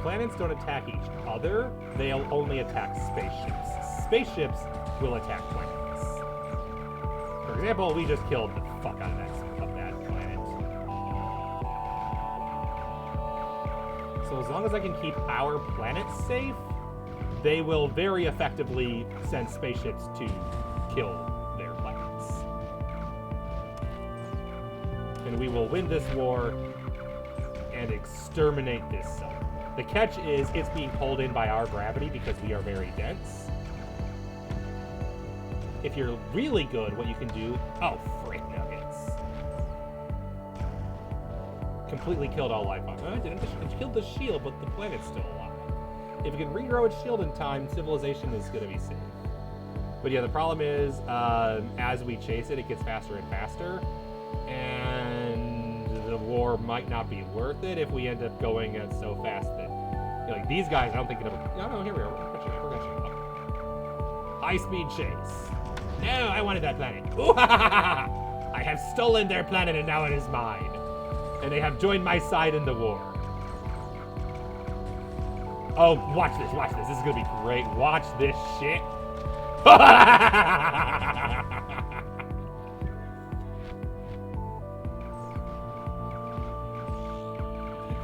Planets don't attack each other. They'll only attack spaceships. Spaceships will attack planets. For example, we just killed the fuck out of that planet. So as long as I can keep our planet safe, they will very effectively send spaceships to kill their planets. And we will win this war and exterminate this sun. The catch is it's being pulled in by our gravity because we are very dense. If you're really good, what you can do... Oh, frick nuggets. Completely killed all life on it. I didn't. It killed the shield, but the planet's still alive. If it can regrow its shield in time, civilization is going to be safe. But yeah, the problem is, as we chase it, it gets faster and faster. And the war might not be worth it if we end up going at so fast that, you know, like these guys, I don't think it'll. No, here we are. We're catching up. High-speed chase. No, I wanted that planet. Ooh, ha, ha, ha, ha. I have stolen their planet and now it is mine. And they have joined my side in the war. Oh, watch this, watch this. This is gonna be great. Watch this shit.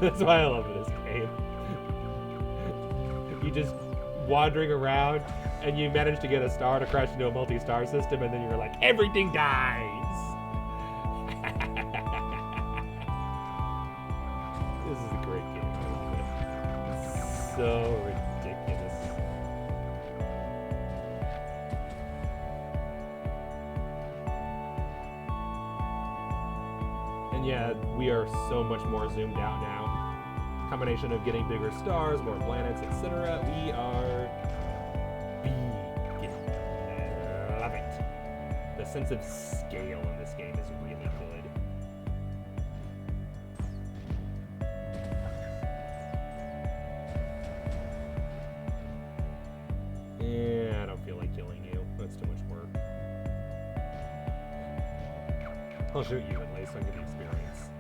That's why I love this game. You just wandering around and you manage to get a star to crash into a multi-star system, and then you're like, everything dies. This is a great game. It's so ridiculous. And yeah, we are so much more zoomed out now. Combination of getting bigger stars, more planets, etc. We are big. I love it. The sense of scale in this game is really good. Yeah, I don't feel like killing you. That's too much work. I'll shoot you at least. I'll get the experience.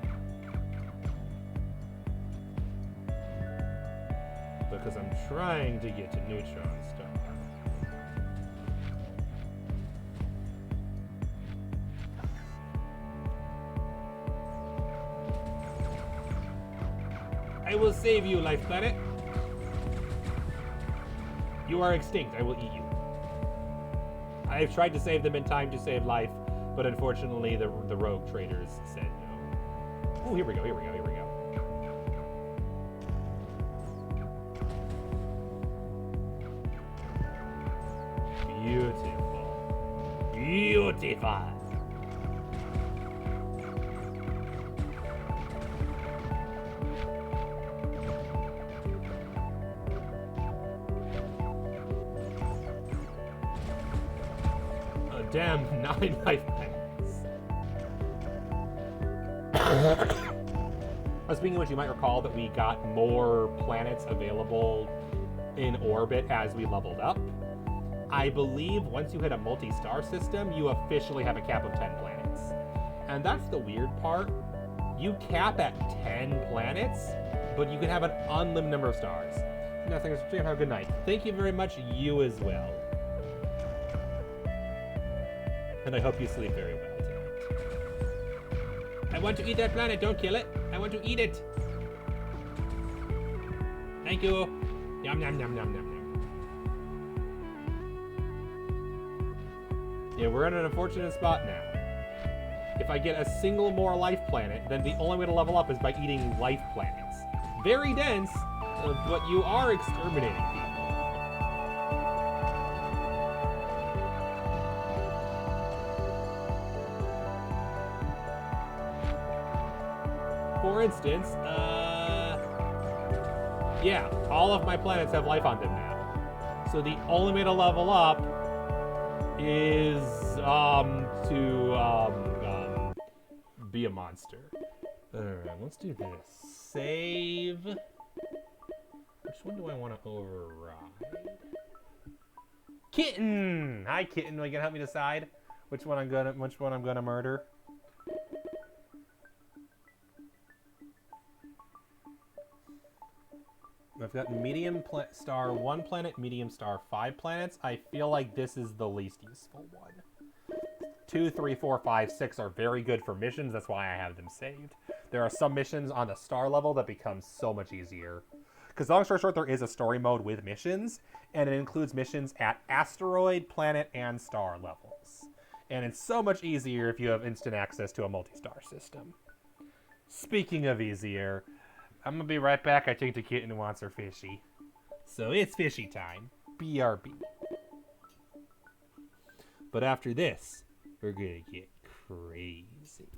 Because I'm trying to get to Neutron Star. I will save you, Life Planet. You are extinct. I will eat you. I've tried to save them in time to save life, but unfortunately the rogue traders said no. Oh, here we go, here we go, here we go. Beautiful. Beautiful. Damn, 9 life planets. Speaking of which, you might recall that we got more planets available in orbit as we leveled up. I believe once you hit a multi-star system, you officially have a cap of 10 planets. And that's the weird part. You cap at 10 planets, but you can have an unlimited number of stars. Nothing. Have a good night. Thank you very much. You as well. And I hope you sleep very well tonight. I want to eat that planet, don't kill it. I want to eat it. Thank you. Yum, yum, yum, yum, yum, yum. Yeah, we're in an unfortunate spot now. If I get a single more life planet, then the only way to level up is by eating life planets. Very dense, but you are exterminating people. For instance, yeah, all of my planets have life on them now. So the only way to level up is to be a monster. Alright, let's do this. Save. Which one do I want to override? Kitten! Hi, Kitten. Are you gonna help me decide which one I'm gonna murder? I've got medium star 1 planet, medium star 5 planets. I feel like this is the least useful one. 2, 3, 4, 5, 6 are very good for missions. That's why I have them saved. There are some missions on the star level that become so much easier. Because long story short, there is a story mode with missions, and it includes missions at asteroid, planet, and star levels. And it's so much easier if you have instant access to a multi-star system. Speaking of easier, I'm gonna be right back. I think the kitten wants her fishy. So it's fishy time. BRB. But after this, we're gonna get crazy.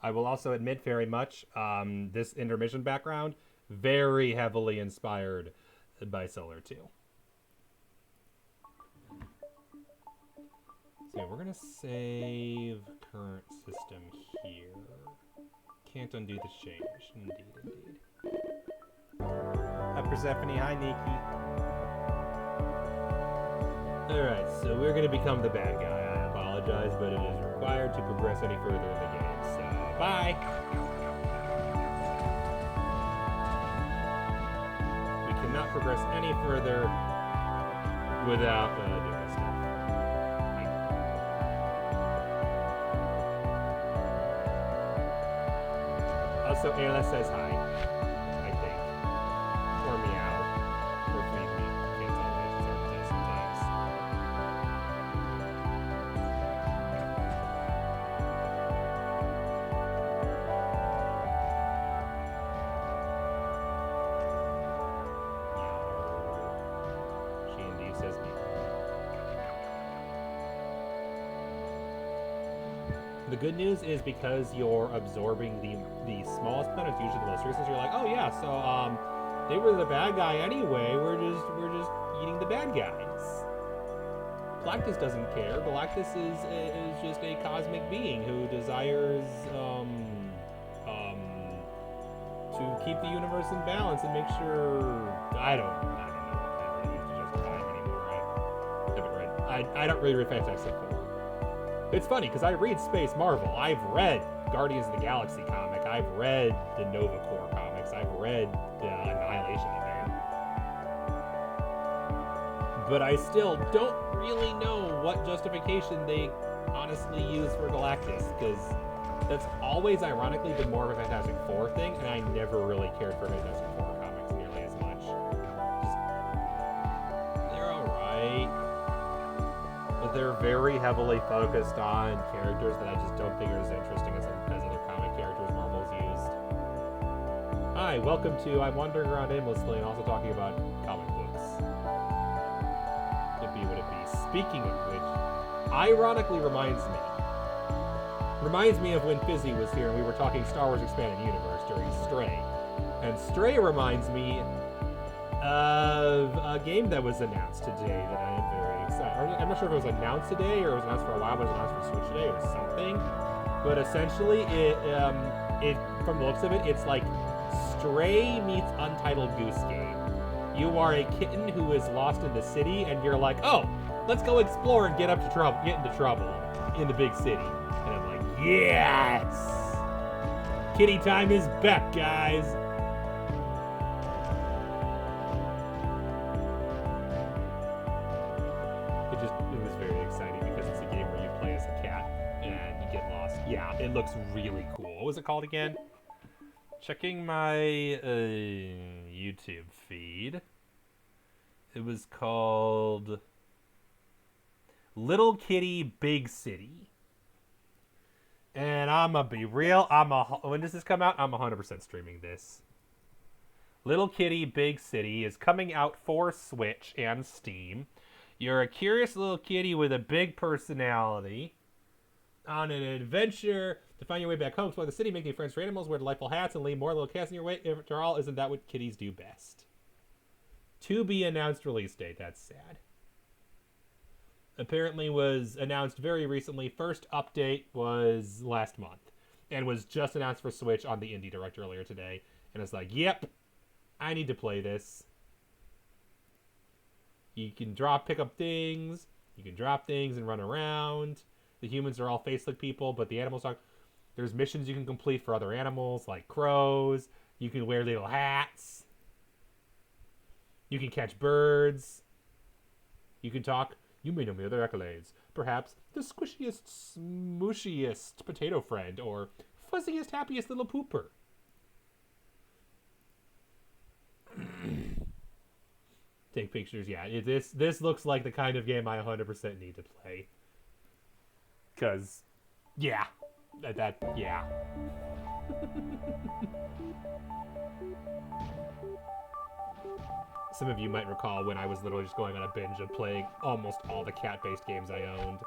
I will also admit very much this intermission background very heavily inspired by Solar 2. So we're gonna save current system here. Can't undo the change. Indeed. Hi Persephone, hi Nikki. Alright, so we're gonna become the bad guy. I apologize, but it is required to progress any further in the game. So, bye! We cannot progress any further without doing stuff. Also, Ayla says hi, I think. Or meow. Or feed me. Can't tell what it's hard to tell sometimes. Meow. She indeed says meow. The good news is because you're absorbing the smallest planet, it's usually the most resources, you're like, oh yeah, so they were the bad guy anyway. We're just eating the bad guys. Galactus doesn't care. Galactus is just a cosmic being who desires to keep the universe in balance and make sure. I don't know what that really is to justify him anymore. I don't really read Fantastic Four. It's funny, because I read Space Marvel. I've read Guardians of the Galaxy comic. I've read the Nova Corps comics. I've read the Annihilation event. But I still don't really know what justification they honestly use for Galactus, because that's always ironically been more of a Fantastic Four thing, and I never really cared for Fantastic Four comics nearly as much. They're alright. But they're very heavily focused on characters that I just don't think are as interesting as other comic characters Marvel's used. Hi, welcome to I'm Wandering Around Aimlessly and also talking about comic books. It be what it be. Speaking of which, ironically reminds me of when Fizzy was here and we were talking Star Wars Expanded Universe during Stray. And Stray reminds me of a game that was announced today that I am very excited. I'm not sure if it was announced today or it was announced for a while, but it was announced for Switch today or something. But essentially, it from the looks of it, it's like Stray meets Untitled Goose Game. You are a kitten who is lost in the city, and you're like, oh, let's go explore and get into trouble in the big city. And I'm like, yes, kitty time is back, guys. It was very exciting because it's a game where you play as a cat and you get lost. Yeah, it looks really cool. What was it called again? Checking my YouTube feed. It was called Little Kitty Big City. And I'm gonna be real. When does this come out? I'm 100% streaming this. Little Kitty Big City is coming out for Switch and Steam. You're a curious little kitty with a big personality on an adventure to find your way back home, explore the city, make new friends for animals, wear delightful hats, and leave more little cats in your way. After all, isn't that what kitties do best? To be announced release date. That's sad. Apparently was announced very recently. First update was last month and was just announced for Switch on the Indie Direct earlier today. And it's like, yep, I need to play this. You can pick up things. You can drop things and run around. The humans are all faceless people, but the animals are. There's missions you can complete for other animals, like crows. You can wear little hats. You can catch birds. You can talk. You may know me other accolades. Perhaps the squishiest, smooshiest potato friend, or fuzziest, happiest little pooper. Take pictures. Yeah, this looks like the kind of game I 100% need to play. Cause, yeah, yeah. Some of you might recall when I was literally just going on a binge of playing almost all the cat-based games I owned.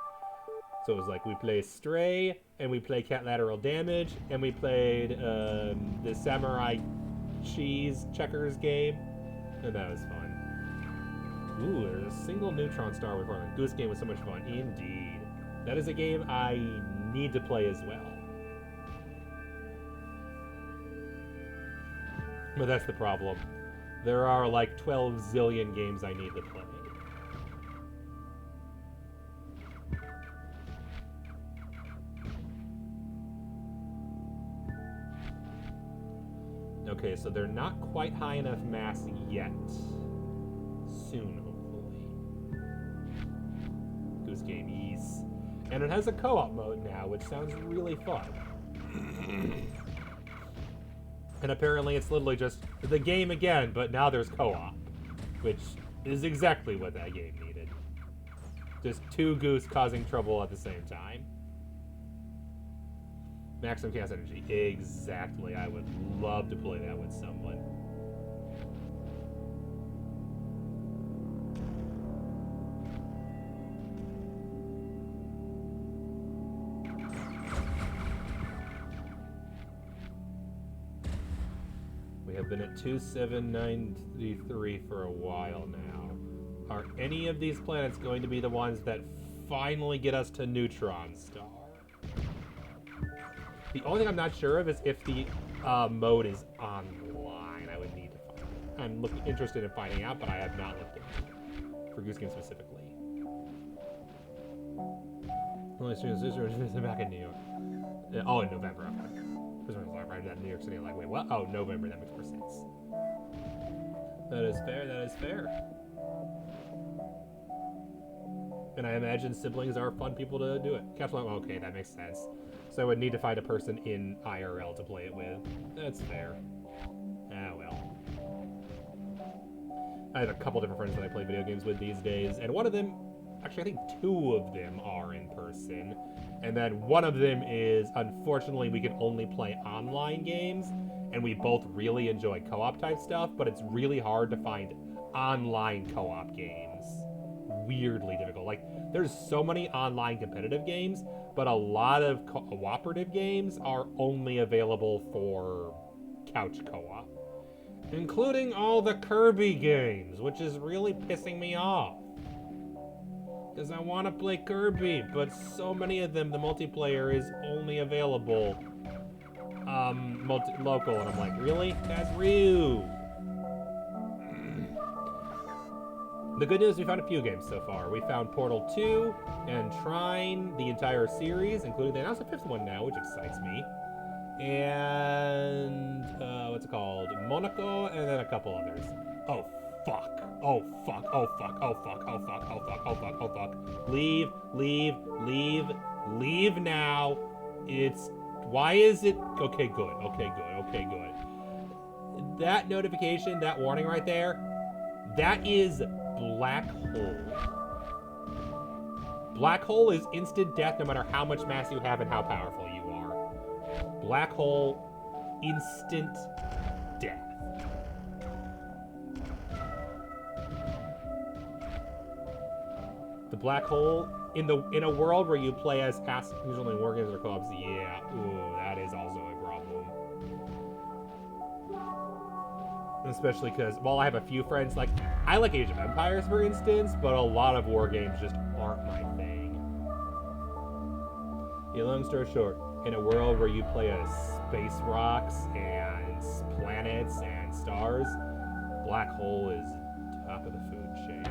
So it was like we play Stray, and we play Cat Lateral Damage, and we played the Samurai Cheese Checkers game, and that was fun. Ooh, there's a single neutron star with Portland. Goose Game was so much fun. Indeed. That is a game I need to play as well. But that's the problem. There are like 12 zillion games I need to play. Okay, so they're not quite high enough mass yet. Soon, hopefully. Goose Game, yes. And it has a co-op mode now, which sounds really fun. And apparently it's literally just the game again, but now there's co-op, which is exactly what that game needed. Just two goose causing trouble at the same time. Maximum cast energy. Exactly. I would love to play that with someone. We have been at 2793 for a while now. Are any of these planets going to be the ones that finally get us to Neutron Star? The only thing I'm not sure of is if the mode is online. I would need to find it. I'm interested in finding out, but I have not looked into it. For Goose Game specifically. Only students back in New York. Oh, in November. Okay. Right at New York City. I'm like, wait, what? Oh, November. That makes more sense. That is fair. That is fair. And I imagine siblings are fun people to do it. Okay, that makes sense. So I would need to find a person in IRL to play it with. That's fair. Ah, well. I have a couple different friends that I play video games with these days, and one of them, actually I think two of them are in person, and then one of them is, unfortunately, we can only play online games, and we both really enjoy co-op type stuff, but it's really hard to find online co-op games. Weirdly difficult. Like, there's so many online competitive games, but a lot of cooperative games are only available for couch co-op, including all the Kirby games, which is really pissing me off. Because I want to play Kirby, but so many of them, the multiplayer is only available local, and I'm like, really? That's rude. The good news, we found a few games so far. We found Portal 2 and Trine, the entire series, including they announced a fifth one now, which excites me. And, what's it called? Monaco, and then a couple others. Oh, fuck. Oh, fuck. Oh, fuck. Oh, fuck. Oh, fuck. Oh, fuck. Oh, fuck. Oh, fuck. Leave, leave, leave, leave now. Why is it? Okay, good. Okay, good. Okay, good. That notification, that warning right there, that is Black Hole. Black Hole is instant death no matter how much mass you have and how powerful you are. Black Hole, instant death. The Black Hole, in a world where you play as usually war games or co-ops, yeah, ooh, that is also a problem. Especially because, while I have a few friends, like, I like Age of Empires, for instance, but a lot of war games just aren't my thing. Yeah, long story short, in a world where you play as space rocks and planets and stars, Black Hole is top of the food chain.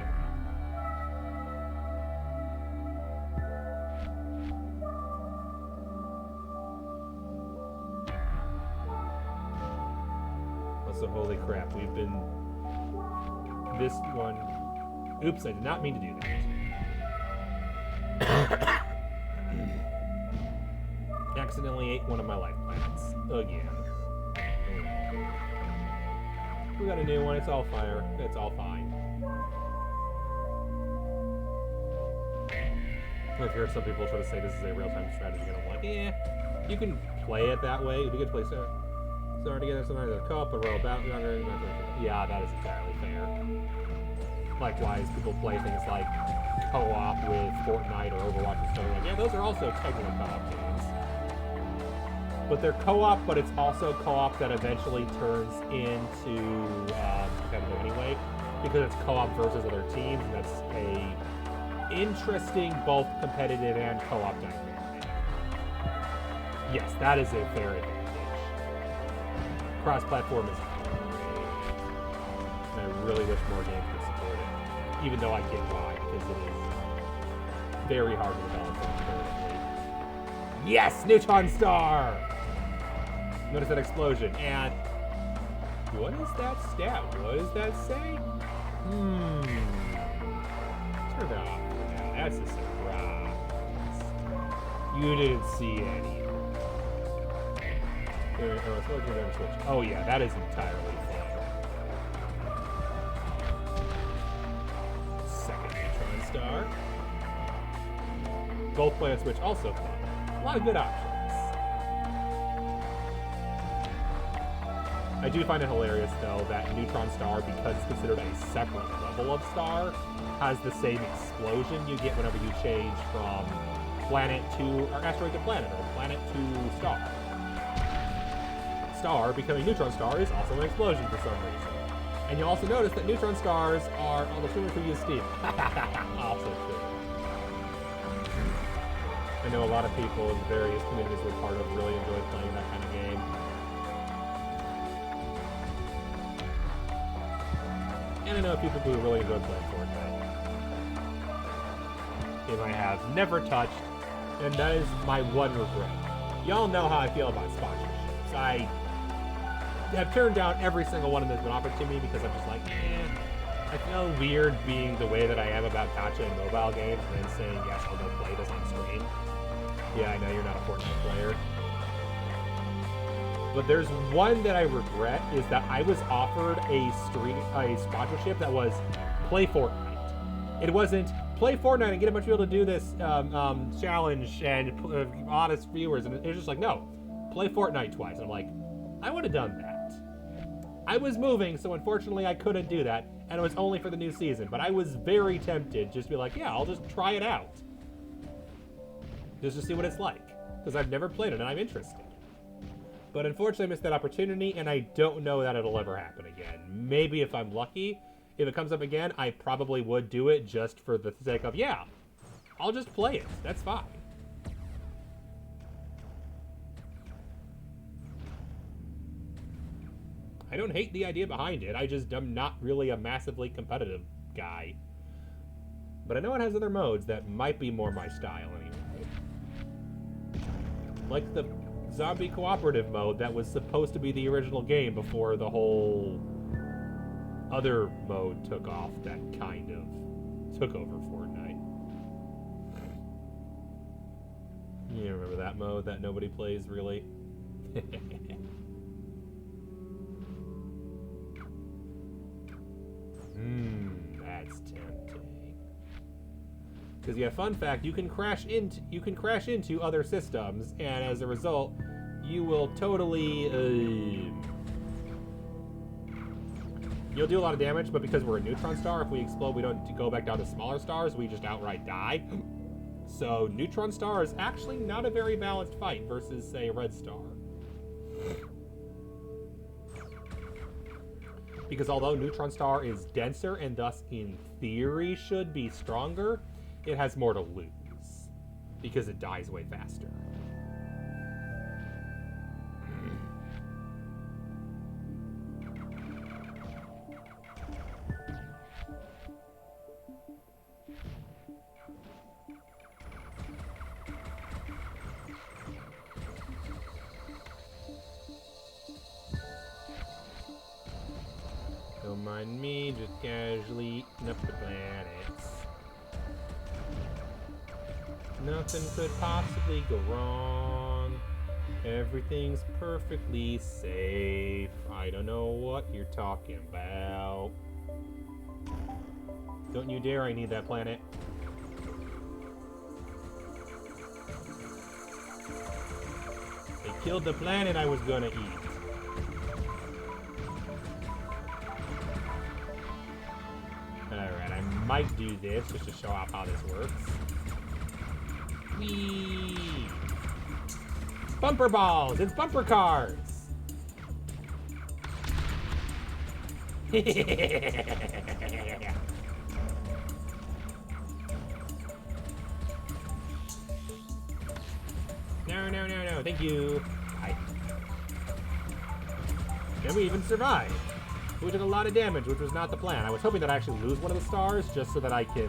So holy crap, we've been this one. Oops, I did not mean to do that. Accidentally ate one of my life planets again. We got a new one. It's all fire. It's all fine. I've heard some people try to say this is a real-time strategy, and I'm like, yeah, you can play it that way. We could play Start together, sometimes a co-op, but roll about. Yeah, that is entirely fair. Likewise, people play things like co-op with Fortnite or Overwatch and stuff like, yeah, those are also technically co-op games. But they're co-op, but it's also co-op that eventually turns into competitive anyway, because it's co-op versus other teams, and that's a interesting both competitive and co-op dynamic. Yes, that is a fair advantage. Cross-platform is great, and I really wish more games could support it, even though I get why, because it is very hard to develop competitively. Yes, Neutron Star! Notice that explosion, and what is that stat? What does that say? Turn it off. Yeah, that's a surprise. You didn't see any. Oh yeah, that is entirely fine. Second Neutron Star. Both play on Switch, also fun. A lot of good options. I do find it hilarious, though, that Neutron Star, because it's considered a separate level of star, has the same explosion you get whenever you change from planet to, or asteroid to planet, or planet to star. Star becoming Neutron Star is also an explosion for some reason. And you'll also notice that Neutron Stars are on the streamers who use Steam. Also true. I know a lot of people in various communities we're part of really enjoy playing that kind of game. And I know people who really enjoy playing Fortnite. Game I have never touched, and that is my one regret. Y'all know how I feel about sponsorships. I have turned down every single one that's been offered to me because I'm just like, I feel weird being the way that I am about gacha and mobile games and then saying, yes, I'll go play this on stream. Yeah, I know you're not a Fortnite player. But there's one that I regret, is that I was offered a sponsorship that was play Fortnite. It wasn't play Fortnite and get a bunch of people to do this challenge and honest viewers. And it was just like, no, play Fortnite twice. And I'm like, I would have done that. I was moving, so unfortunately I couldn't do that. And it was only for the new season. But I was very tempted just to be like, yeah, I'll just try it out. Just to see what it's like. Because I've never played it and I'm interested. But unfortunately, I missed that opportunity, and I don't know that it'll ever happen again. Maybe if I'm lucky. If it comes up again, I probably would do it just for the sake of, yeah, I'll just play it. That's fine. I don't hate the idea behind it. I just am not really a massively competitive guy. But I know it has other modes that might be more my style anyway. Like the zombie cooperative mode that was supposed to be the original game before the whole other mode took off that kind of took over Fortnite. You remember that mode that nobody plays, really? That's tempting. Because yeah, fun fact, you can crash into other systems, and as a result, you will totally you'll do a lot of damage, but because we're a neutron star, if we explode, we don't go back down to smaller stars, we just outright die. So neutron star is actually not a very balanced fight versus, say, a red star. Because although neutron star is denser and thus in theory should be stronger, it has more to lose because it dies way faster. Don't mind me, just casually eating up the planets. Nothing could possibly go wrong. Everything's perfectly safe. I don't know what you're talking about. Don't you dare, I need that planet. They killed the planet I was gonna eat. Alright, I might do this just to show off how this works. Whee! Bumper balls! It's bumper cars! No, no, no, no. Thank you. Bye. And we even survived. We took a lot of damage, which was not the plan. I was hoping that I actually lose one of the stars just so that I can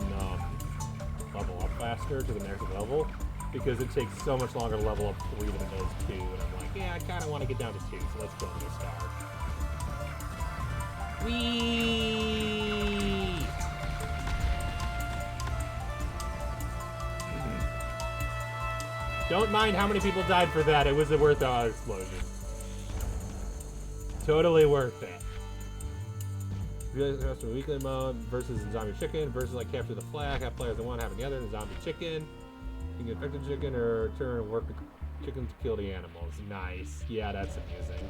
level up faster to the next level, because it takes so much longer to level up 3 than it does 2, and I'm like, yeah, I kind of want to get down to 2, so let's go for the star. Whee! Don't mind how many people died for that. It was a worth the explosion. Totally worth it. Weekly mode versus zombie chicken versus like capture the flag. Have players in one, having the other. The zombie chicken. You can infect the chicken or turn work the chicken to kill the animals. Nice. Yeah, that's amusing.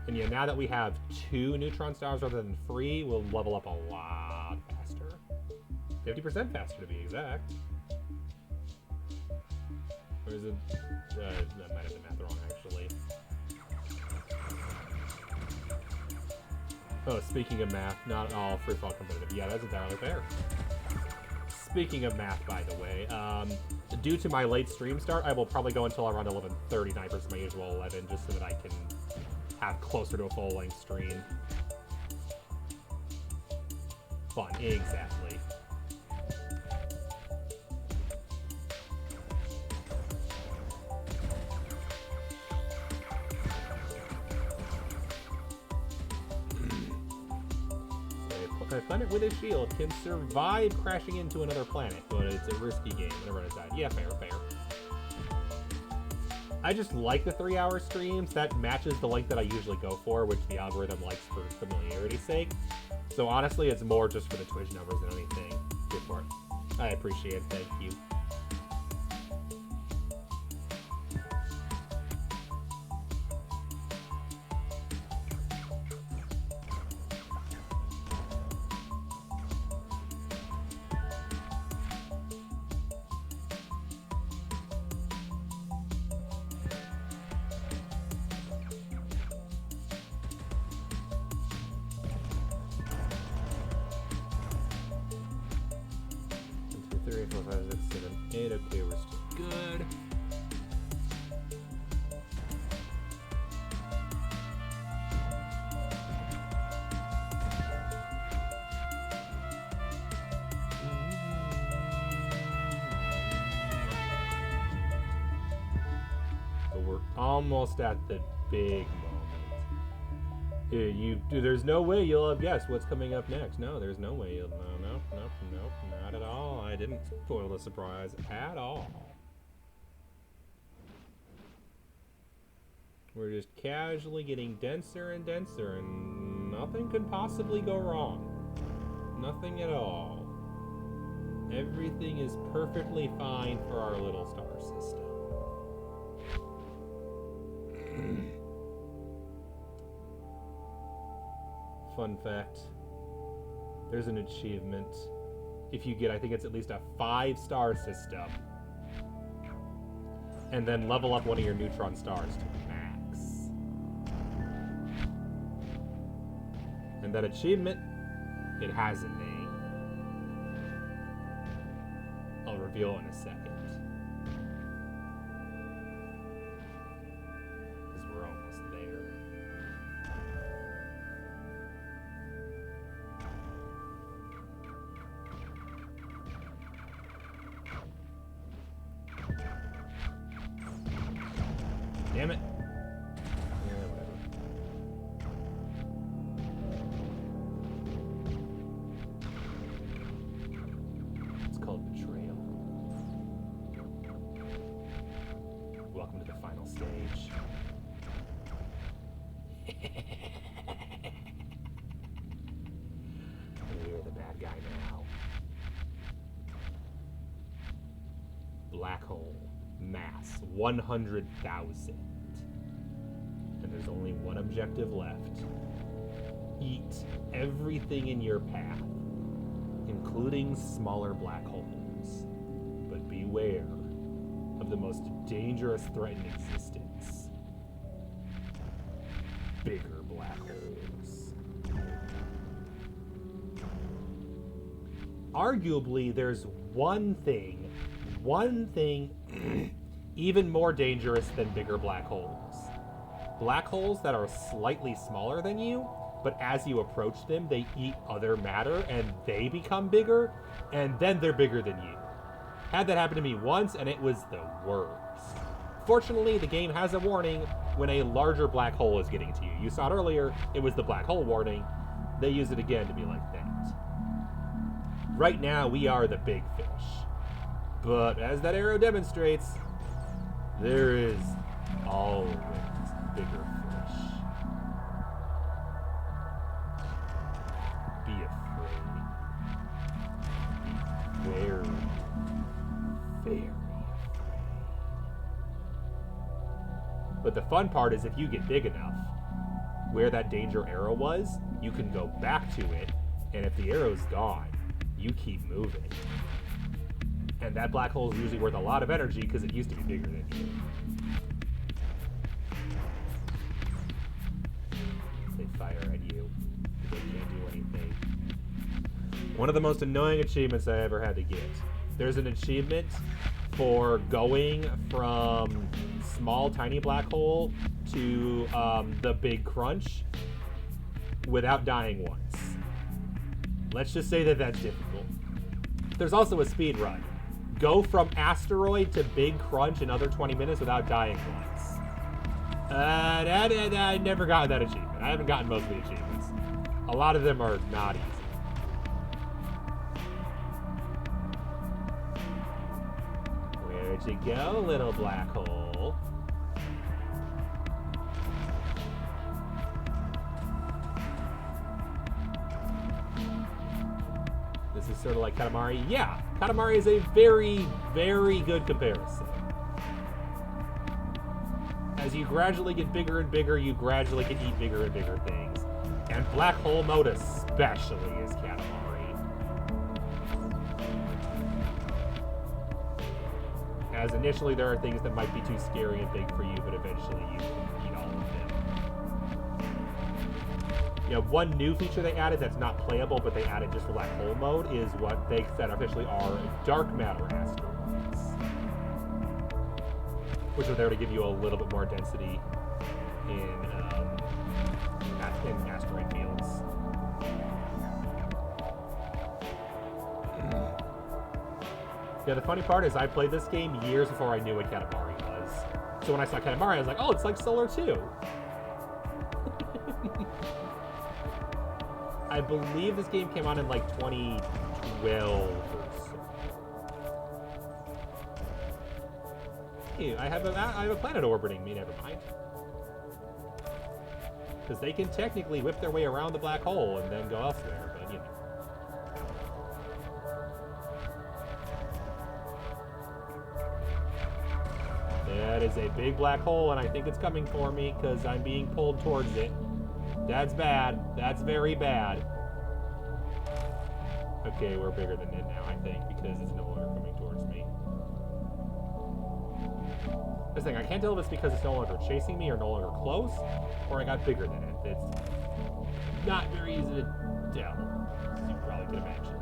And yeah, now that we have 2 neutron stars rather than 3, we'll level up a lot faster. 50% faster to be exact. Or is it? That might have been math wrong, actually. Oh, speaking of math, not all free-fall competitive. Yeah, that's entirely fair. Speaking of math, by the way, due to my late stream start, I will probably go until around 11:39 versus my usual 11, just so that I can have closer to a full-length stream. Fun, exactly. A planet with a shield can survive crashing into another planet, but it's a risky game. Whenever I died. Yeah, fair, fair. I just like the 3-hour streams. That matches the length that I usually go for, which the algorithm likes for familiarity's sake. So honestly, it's more just for the Twitch numbers than anything. Good for it. I appreciate it. Thank you. Okay, we're still good. So we're almost at the big moment. There's no way you'll have guessed what's coming up next. No, there's no way you'll. No, not at all. I didn't spoil the surprise at all. We're just casually getting denser and denser, and nothing could possibly go wrong. Nothing at all. Everything is perfectly fine for our little star system. Fun fact. There's an achievement. If you get, I think it's at least a 5-star system, and then level up one of your neutron stars to max. And that achievement, it has a name. I'll reveal in a second. Because we're almost there. Damn it. Yeah, whatever. It's called betrayal. Welcome to the final stage. You're the bad guy now. Black hole. Mass 100,000. and there's only one objective left. Eat everything in your path, including smaller black holes. But beware of the most dangerous threat in existence. Bigger black holes. Arguably, there's one thing even more dangerous than bigger black holes. Black holes that are slightly smaller than you, but as you approach them, they eat other matter and they become bigger, and then they're bigger than you. Had that happen to me once, and it was the worst. Fortunately, the game has a warning when a larger black hole is getting to you. You saw it earlier, it was the black hole warning. They use it again to be like that. Right now, we are the big fish. But as that arrow demonstrates, there is always bigger fish. Be afraid. Be very, very afraid. But the fun part is if you get big enough, where that danger arrow was, you can go back to it, and if the arrow's gone, you keep moving. And that black hole is usually worth a lot of energy because it used to be bigger than you. They fire at you. They can't do anything. One of the most annoying achievements I ever had to get. There's an achievement for going from small, tiny black hole to the big crunch without dying once. Let's just say that that's difficult. There's also a speed run. Go from asteroid to big crunch in under 20 minutes without dying once. I never got that achievement. I haven't gotten most of the achievements. A lot of them are not easy. Where'd you go, little black hole? This is sort of like Katamari. Yeah, Katamari is a very, very good comparison. As you gradually get bigger and bigger, you gradually can eat bigger and bigger things. And black hole mode especially is Katamari. As initially there are things that might be too scary and big for you, but eventually you can eat all of them. You know, one new feature they added that's not playable, but they added just for black hole mode, is what they said officially are dark matter asteroids, which are there to give you a little bit more density in asteroid fields. Yeah, the funny part is I played this game years before I knew what Katamari was. So when I saw Katamari, I was like, oh, it's like Solar 2. I believe this game came out in like 2012 or so. Hey, I have a planet orbiting me, never mind. Because they can technically whip their way around the black hole and then go elsewhere, but you know. That is a big black hole, and I think it's coming for me because I'm being pulled towards it. That's bad. That's very bad. Okay, we're bigger than it now, I think, because it's no longer coming towards me. This thing, I can't tell if it's because it's no longer chasing me or no longer close, or I got bigger than it. It's not very easy to tell, as you probably could imagine.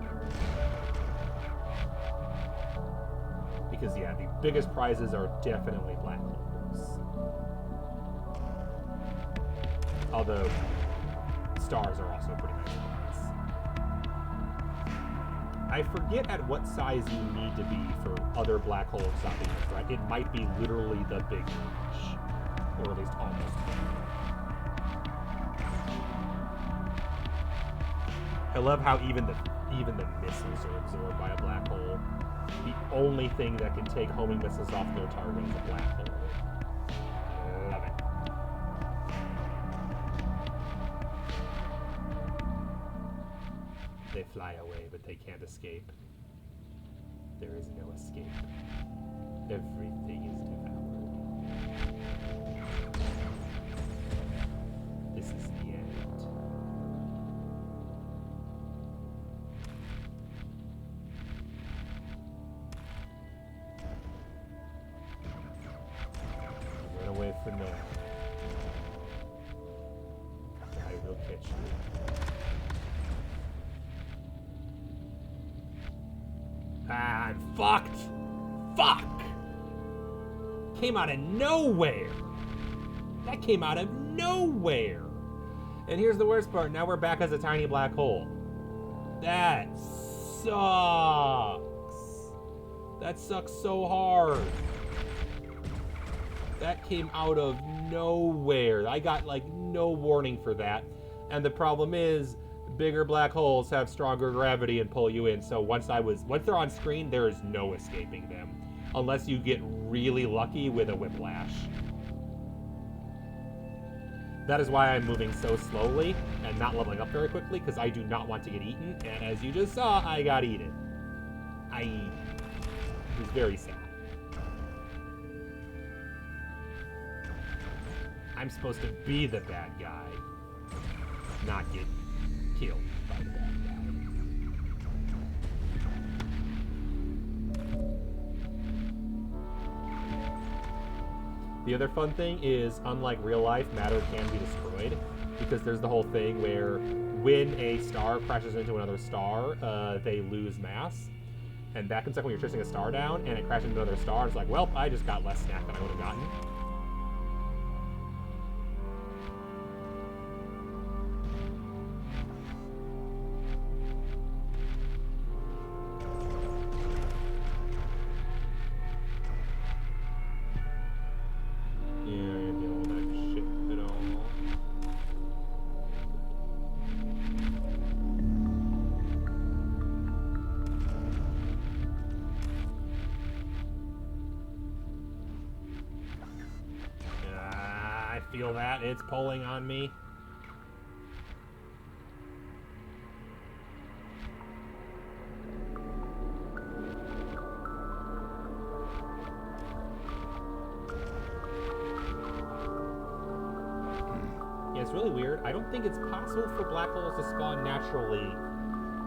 Because, yeah, the biggest prizes are definitely black holes. Although, stars are also pretty nice prize. I forget at what size you need to be for other black holes not being a threat. It might be literally the big crunch, or at least almost. I love how even the missiles are absorbed by a black hole. The only thing that can take homing missiles off their target is a black hole. Love it. They fly away, but they can't escape. There is no escape. Everything is devoured. this is the end. Run away for now. I will catch you. Ah, I'm fucked! Fuck! Came out of nowhere! That came out of nowhere! And here's the worst part, now we're back as a tiny black hole. That sucks! That sucks so hard. That came out of nowhere. I got like no warning for that. And the problem is, bigger black holes have stronger gravity and pull you in. So once they're on screen, there is no escaping them. Unless you get really lucky with a whiplash. That is why I'm moving so slowly and not leveling up very quickly, because I do not want to get eaten. And as you just saw, I got eaten. It was very sad. I'm supposed to be the bad guy, not get killed by the bad guy. The other fun thing is, unlike real life, matter can be destroyed, because there's the whole thing where when a star crashes into another star, they lose mass. And back in second when you're chasing a star down and it crashes into another star, it's like, well, I just got less snack than I would have gotten. Feel that? It's pulling on me. Yeah, it's really weird. I don't think it's possible for black holes to spawn naturally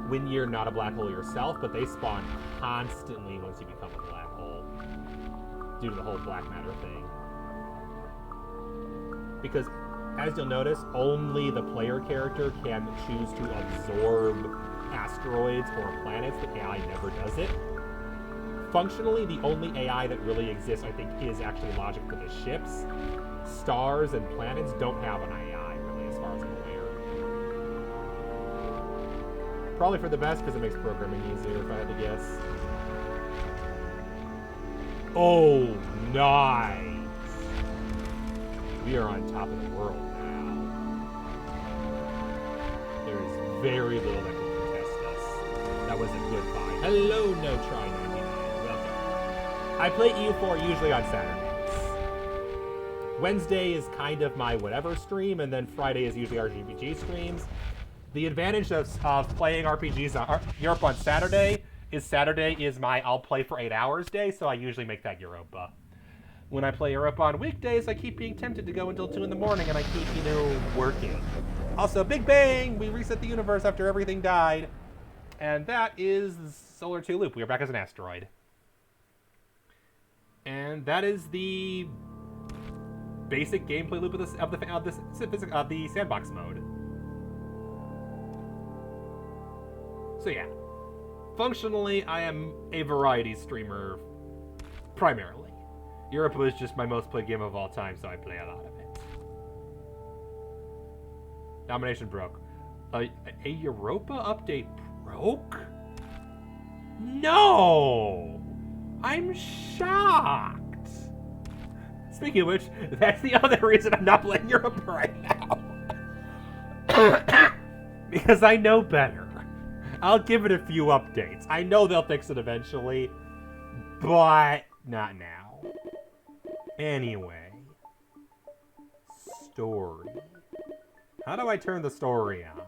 when you're not a black hole yourself, but they spawn constantly once you become a black hole due to the whole black matter thing. Because, as you'll notice, only the player character can choose to absorb asteroids or planets. The AI never does it. Functionally, the only AI that really exists, I think, is actually logic for the ships. Stars and planets don't have an AI, really, as far as I'm aware. Probably for the best, because it makes programming easier, if I had to guess. Oh, nice! We are on top of the world now. There is very little that can contest us. That was a good find. Hello, No Try 99. Welcome. I play EU4 usually on Saturdays. Wednesday is kind of my whatever stream, and then Friday is usually RPG streams. The advantage of playing RPGs on Europe on Saturday is my I'll play for 8 hours day, so I usually make that Europa. When I play Europe on weekdays, I keep being tempted to go until 2 in the morning, and I keep, working. Also, Big Bang! We reset the universe after everything died. And that is the Solar 2 loop. We are back as an asteroid. And that is the basic gameplay loop of the sandbox mode. So yeah. Functionally, I am a variety streamer, primarily. Europa is just my most played game of all time, so I play a lot of it. Domination broke. A Europa update broke? No! I'm shocked! Speaking of which, that's the other reason I'm not playing Europa right now. Because I know better. I'll give it a few updates. I know they'll fix it eventually, but not now. Anyway, story. How do I turn the story on?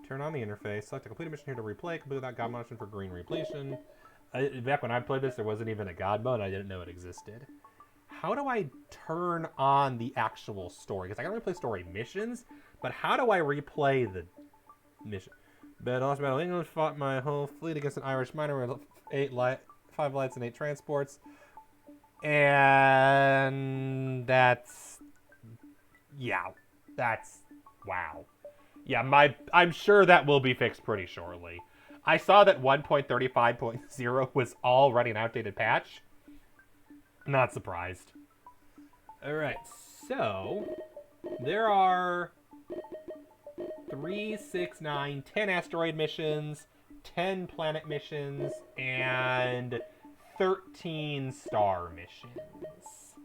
Turn on the interface. Select a complete mission here to replay. Complete without god mode for green repletion. Back when I played this, there wasn't even a god mode. I didn't know it existed. how do I turn on the actual story? Because I can only play story missions, but how do I replay the mission? Lost Battle of England, fought my whole fleet against an Irish miner with 5 lights and 8 transports. And that's... yeah, that's... wow. Yeah, I'm sure that will be fixed pretty shortly. I saw that 1.35.0 was already an outdated patch. Not surprised. Alright, so... there are 3, 6, 9, 10 asteroid missions, 10 planet missions, and 13 star missions.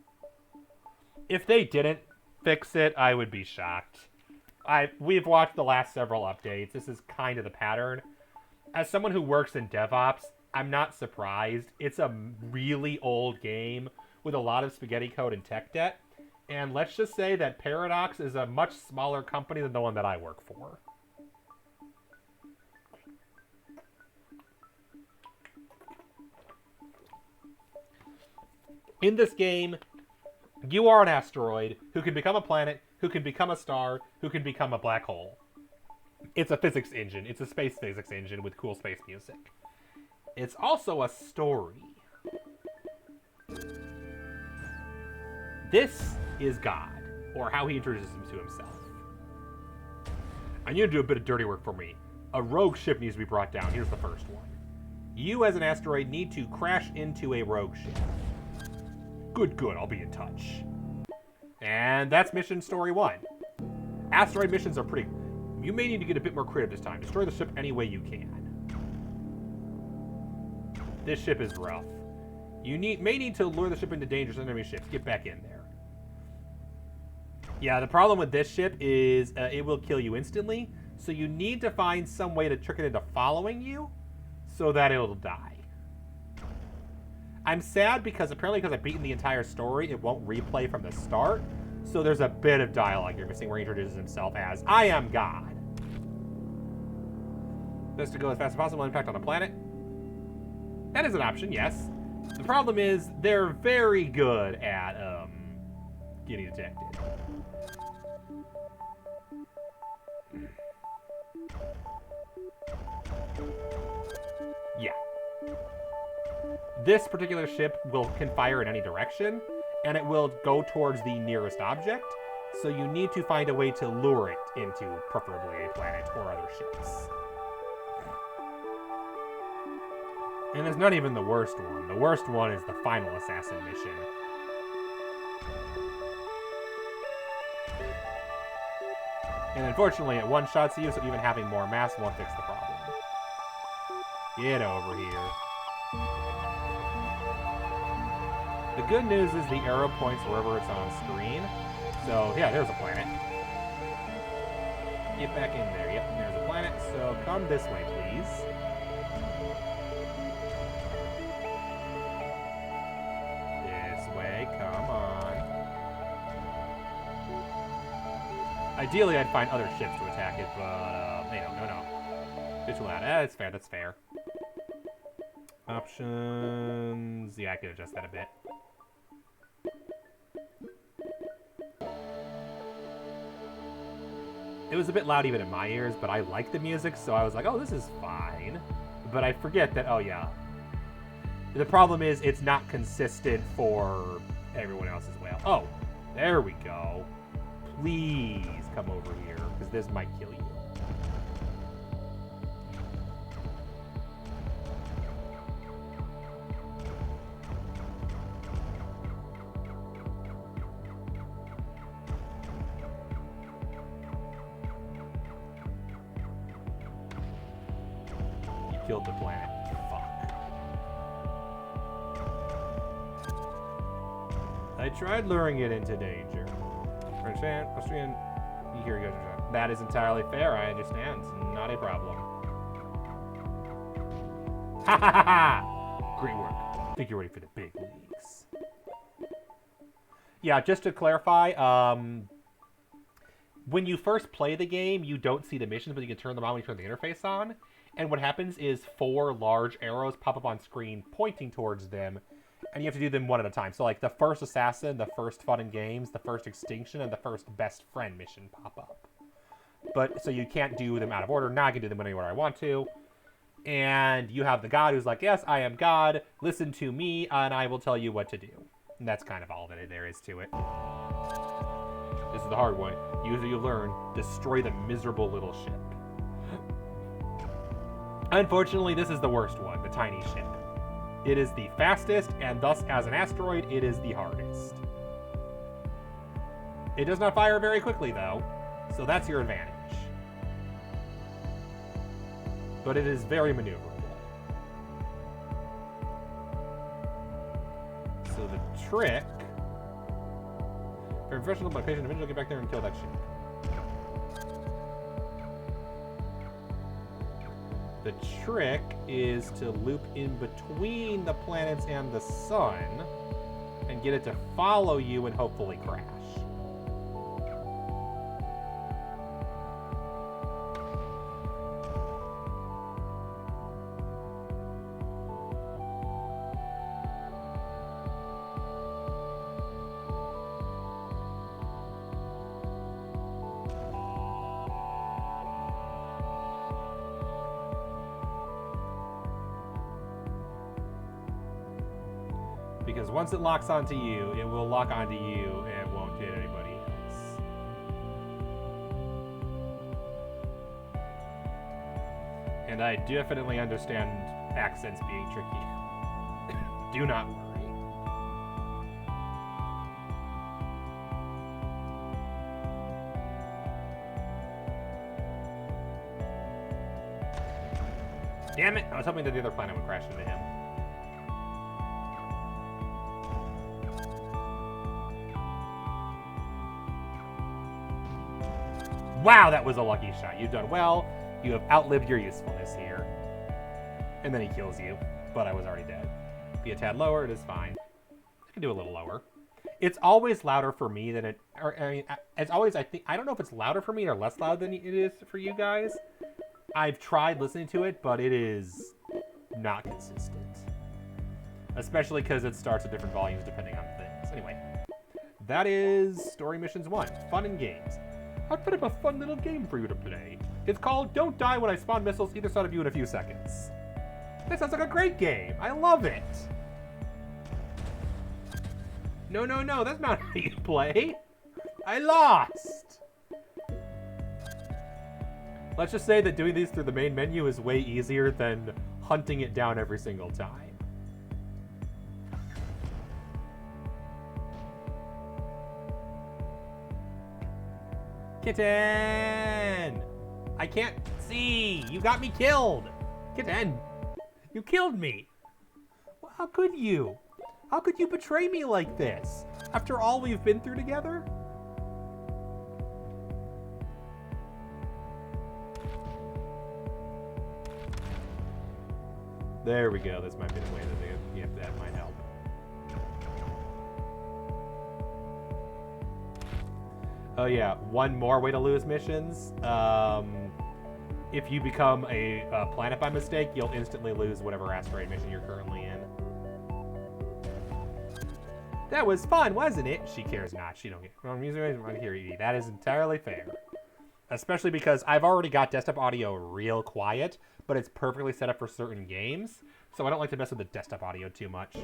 If they didn't fix it, I would be shocked. We've watched the last several updates. This is kind of the pattern. As someone who works in DevOps, I'm not surprised. It's a really old game with a lot of spaghetti code and tech debt. And let's just say that Paradox is a much smaller company than the one that I work for. In this game, you are an asteroid who can become a planet, who can become a star, who can become a black hole. It's a physics engine. It's a space physics engine with cool space music. It's also a story. This is God, or how he introduces him to himself. I need to do a bit of dirty work for me. A rogue ship needs to be brought down. Here's the first one. You, as an asteroid, need to crash into a rogue ship. Good, I'll be in touch. And that's mission story 1. Asteroid missions are pretty... you may need to get a bit more creative this time. Destroy the ship any way you can. This ship is rough. You may need to lure the ship into dangerous enemy ships. Get back in there. Yeah, the problem with this ship is it will kill you instantly. So you need to find some way to trick it into following you so that it'll die. I'm sad because apparently because I've beaten the entire story, it won't replay from the start. So there's a bit of dialogue you're missing where he introduces himself as, I am God. Best to go as fast as possible, impact on the planet. That is an option, yes. The problem is they're very good at getting detected. Yeah. This particular ship can fire in any direction, and it will go towards the nearest object, so you need to find a way to lure it into preferably a planet or other ships. And it's not even the worst one. The worst one is the final assassin mission. And unfortunately, it one-shots you, so even having more mass won't fix the problem. Get over here. The good news is the arrow points wherever it's on screen. So, yeah, there's a planet. Get back in there. Yep, there's a planet. So, come this way, please. This way, come on. Ideally, I'd find other ships to attack it, but, no. It's too loud. That's fair, that's fair. Options... yeah, I could adjust that a bit. It was a bit loud even in my ears, but I like the music, so I was like, oh, this is fine. But I forget that, oh yeah. The problem is it's not consistent for everyone else as well. Oh, there we go. Please come over here, because this might kill you. Killed the planet. Fuck. I tried luring it into danger. Austrian. Here he goes. That is entirely fair. I understand. It's not a problem. Ha ha ha ha! Great work. I think you're ready for the big leagues. Yeah, just to clarify, when you first play the game, you don't see the missions, but you can turn them on when you turn the interface on. And what happens is 4 large arrows pop up on screen pointing towards them, And you have to do them one at a time. So, like, the first assassin, the first fun and games, the first extinction, and the first best friend mission pop up. But, so you can't do them out of order. Now I can do them any order I want to. And you have the god who's like, yes, I am God. Listen to me, and I will tell you what to do. And that's kind of all that there is to it. This is the hard one. Use what you learn. Destroy the miserable little ship. Unfortunately, this is the worst one, the tiny ship. It is the fastest, and thus, as an asteroid, it is the hardest. It does not fire very quickly, though, so that's your advantage. But it is very maneuverable. So the trick... Very professional, but patient individual, get back there and kill that ship. The trick is to loop in between the planets and the sun and get it to follow you and hopefully crash. Because once it locks onto you, it will lock onto you and it won't hit anybody else. And I definitely understand accents being tricky. Do not worry. Damn it! I was hoping that the other planet would crash into him. Wow, that was a lucky shot. You've done well. You have outlived your usefulness here. And then he kills you, but I was already dead. Be a tad lower, it is fine. I can do a little lower. It's always louder for me than it, or I mean, it's always, I don't know if it's louder for me or less loud than it is for you guys. I've tried listening to it, but it is not consistent. Especially because it starts at different volumes depending on things. Anyway, that is Story Missions 1, Fun and Games. I've put up a fun little game for you to play. It's called Don't Die When I Spawn Missiles Either Side of You in a Few Seconds. That sounds like a great game. I love it. No, that's not how you play. I lost. Let's just say that doing these through the main menu is way easier than hunting it down every single time. Kitten! I can't see! You got me killed! Kitten! You killed me! Well, how could you? How could you betray me like this? After all we've been through together? There we go. This might be the way that that might help. Oh yeah, one more way to lose missions. If you become a planet by mistake, you'll instantly lose whatever asteroid mission you're currently in. That was fun, wasn't it? She cares not. She don't get. That is entirely fair. Especially because I've already got desktop audio real quiet, but it's perfectly set up for certain games, so I don't like to mess with the desktop audio too much.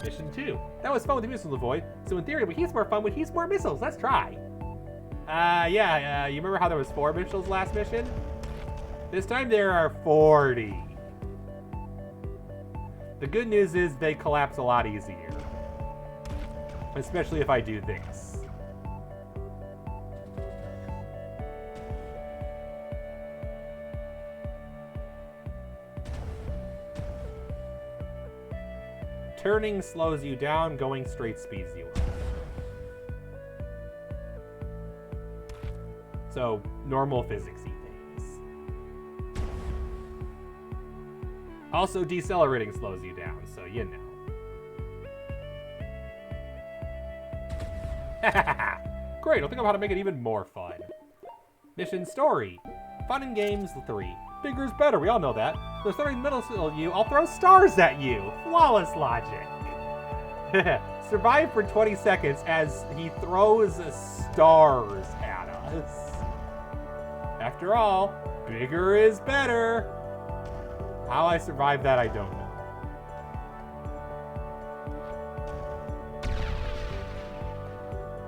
Mission 2. That was fun with the missiles avoid. So in theory, when he's more fun, when he's more missiles. Let's try. You remember how there was 4 missiles last mission? This time there are 40. The good news is they collapse a lot easier. Especially if I do this. Turning slows you down, going straight speeds you up. So, normal physicsy things. Also, decelerating slows you down, so you know. Great, I'll think of how to make it even more fun. Mission story. Fun and games 3. Bigger's better, we all know that. So starting in the middle of you, I'll throw stars at you. Flawless logic. Survive for 20 seconds as he throws stars at us. After all, bigger is better. How I survived that, I don't know.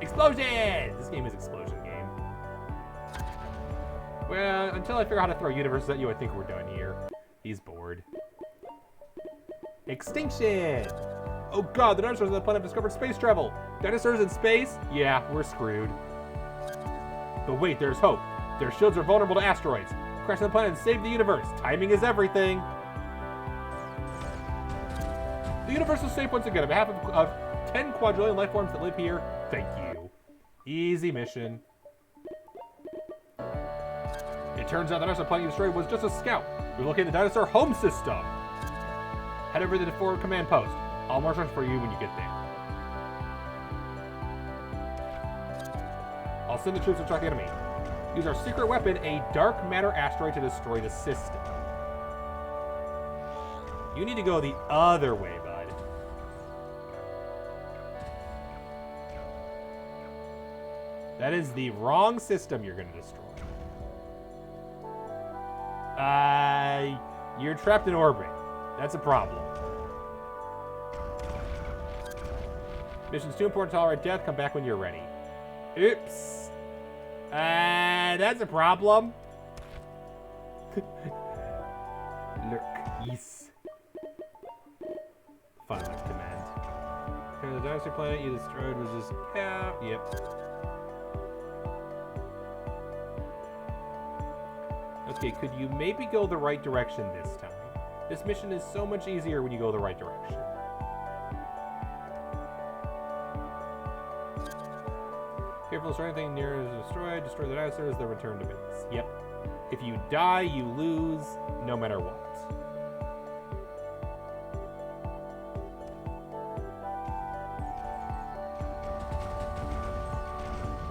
Explosion! This game is explosion game. Well, until I figure out how to throw universes at you, I think we're done here. He's bored. Extinction! Oh god, the dinosaurs on the planet have discovered space travel. Dinosaurs in space? Yeah, we're screwed. But wait, there's hope. Their shields are vulnerable to asteroids. Crash on the planet and save the universe. Timing is everything. The universe is safe once again on behalf of 10 quadrillion life forms that live here. Thank you. Easy mission. It turns out the dinosaur planet you destroyed was just a scout. We located the dinosaur home system. Head over to the forward command post. I'll mark for you when you get there. I'll send the troops to track the enemy. Use our secret weapon, a dark matter asteroid, to destroy the system. You need to go the other way, bud. That is the wrong system you're going to destroy. You're trapped in orbit. That's a problem. Mission's too important to tolerate death. Come back when you're ready. Oops. That's a problem. Lurk. Yes. Fun left command. Okay, the dinosaur planet you destroyed was just... Yeah, yep. Okay, could you maybe go the right direction this time? This mission is so much easier when you go the right direction. Careful, destroy anything near is destroyed. Destroy the dinosaurs, then return to base. Yep. If you die, you lose, no matter what.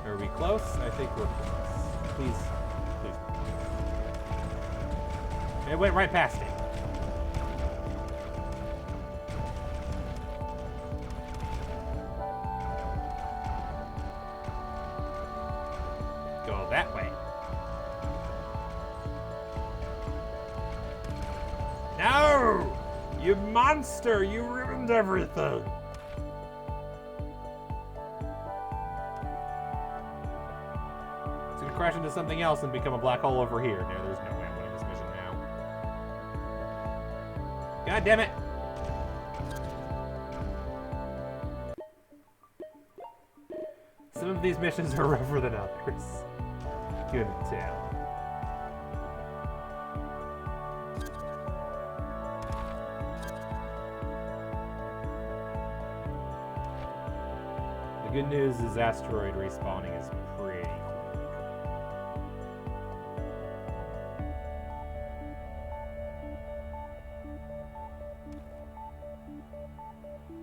Are we close? I think we're close. Please. Please. It went right past it. Go that way. No! You monster! You ruined everything! It's gonna crash into something else and become a black hole over here. No, there's no way I'm winning this mission now. God damn it! Some of these missions are rougher than others. Good to tell. The good news is asteroid respawning is pretty quick.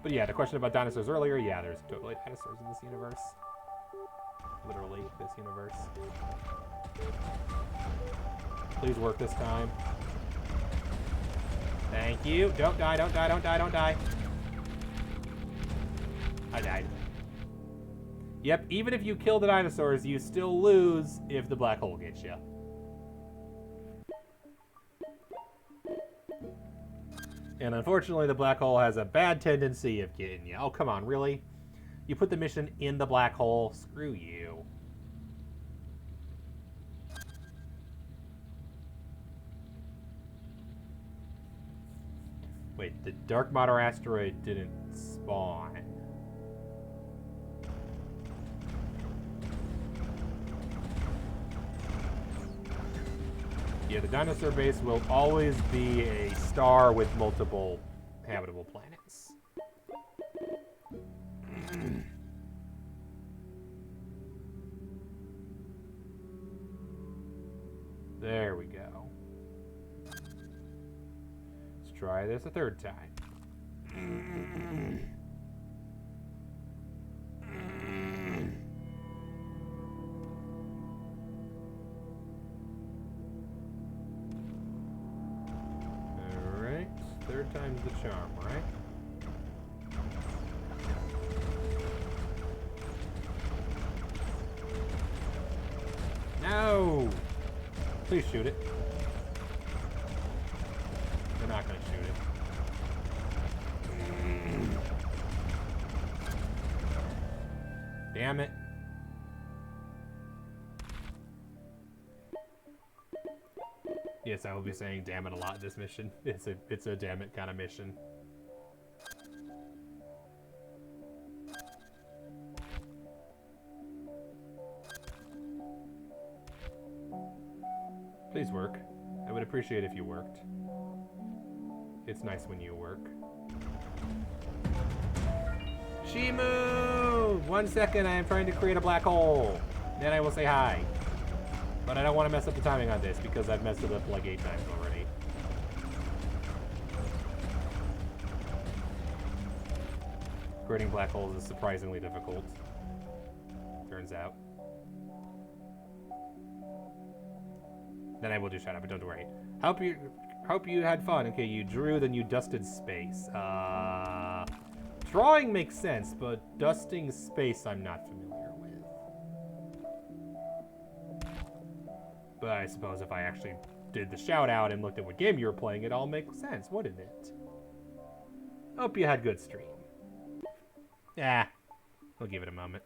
But yeah, the question about dinosaurs earlier, yeah, there's totally dinosaurs in this universe. Literally, this universe. Please work this time. Thank you. Don't die, don't die, don't die, don't die. I died. Yep, even if you kill the dinosaurs, you still lose if the black hole gets you. And unfortunately, the black hole has a bad tendency of getting you. Oh, come on, really? You put the mission in the black hole? Screw you. Wait, the dark matter asteroid didn't spawn. Yeah, the dinosaur base will always be a star with multiple habitable planets. There we go. Let's try this a third time. Alright, third time's the charm, right? Please shoot it. They're not gonna shoot it. Damn it. Yes, I will be saying damn it a lot this mission. It's a damn it kind of mission. Please work. I would appreciate if you worked. It's nice when you work. She moved! 1 second, I am trying to create a black hole. Then I will say hi. But I don't want to mess up the timing on this because I've messed it up like 8 times already. Creating black holes is surprisingly difficult. Turns out. Then I will do shout out, but don't worry. Hope you had fun. Okay, you drew, then you dusted space. Drawing makes sense, but dusting space I'm not familiar with. But I suppose if I actually did the shout out and looked at what game you were playing, it all makes sense, wouldn't it? Hope you had good stream. Yeah, we'll give it a moment.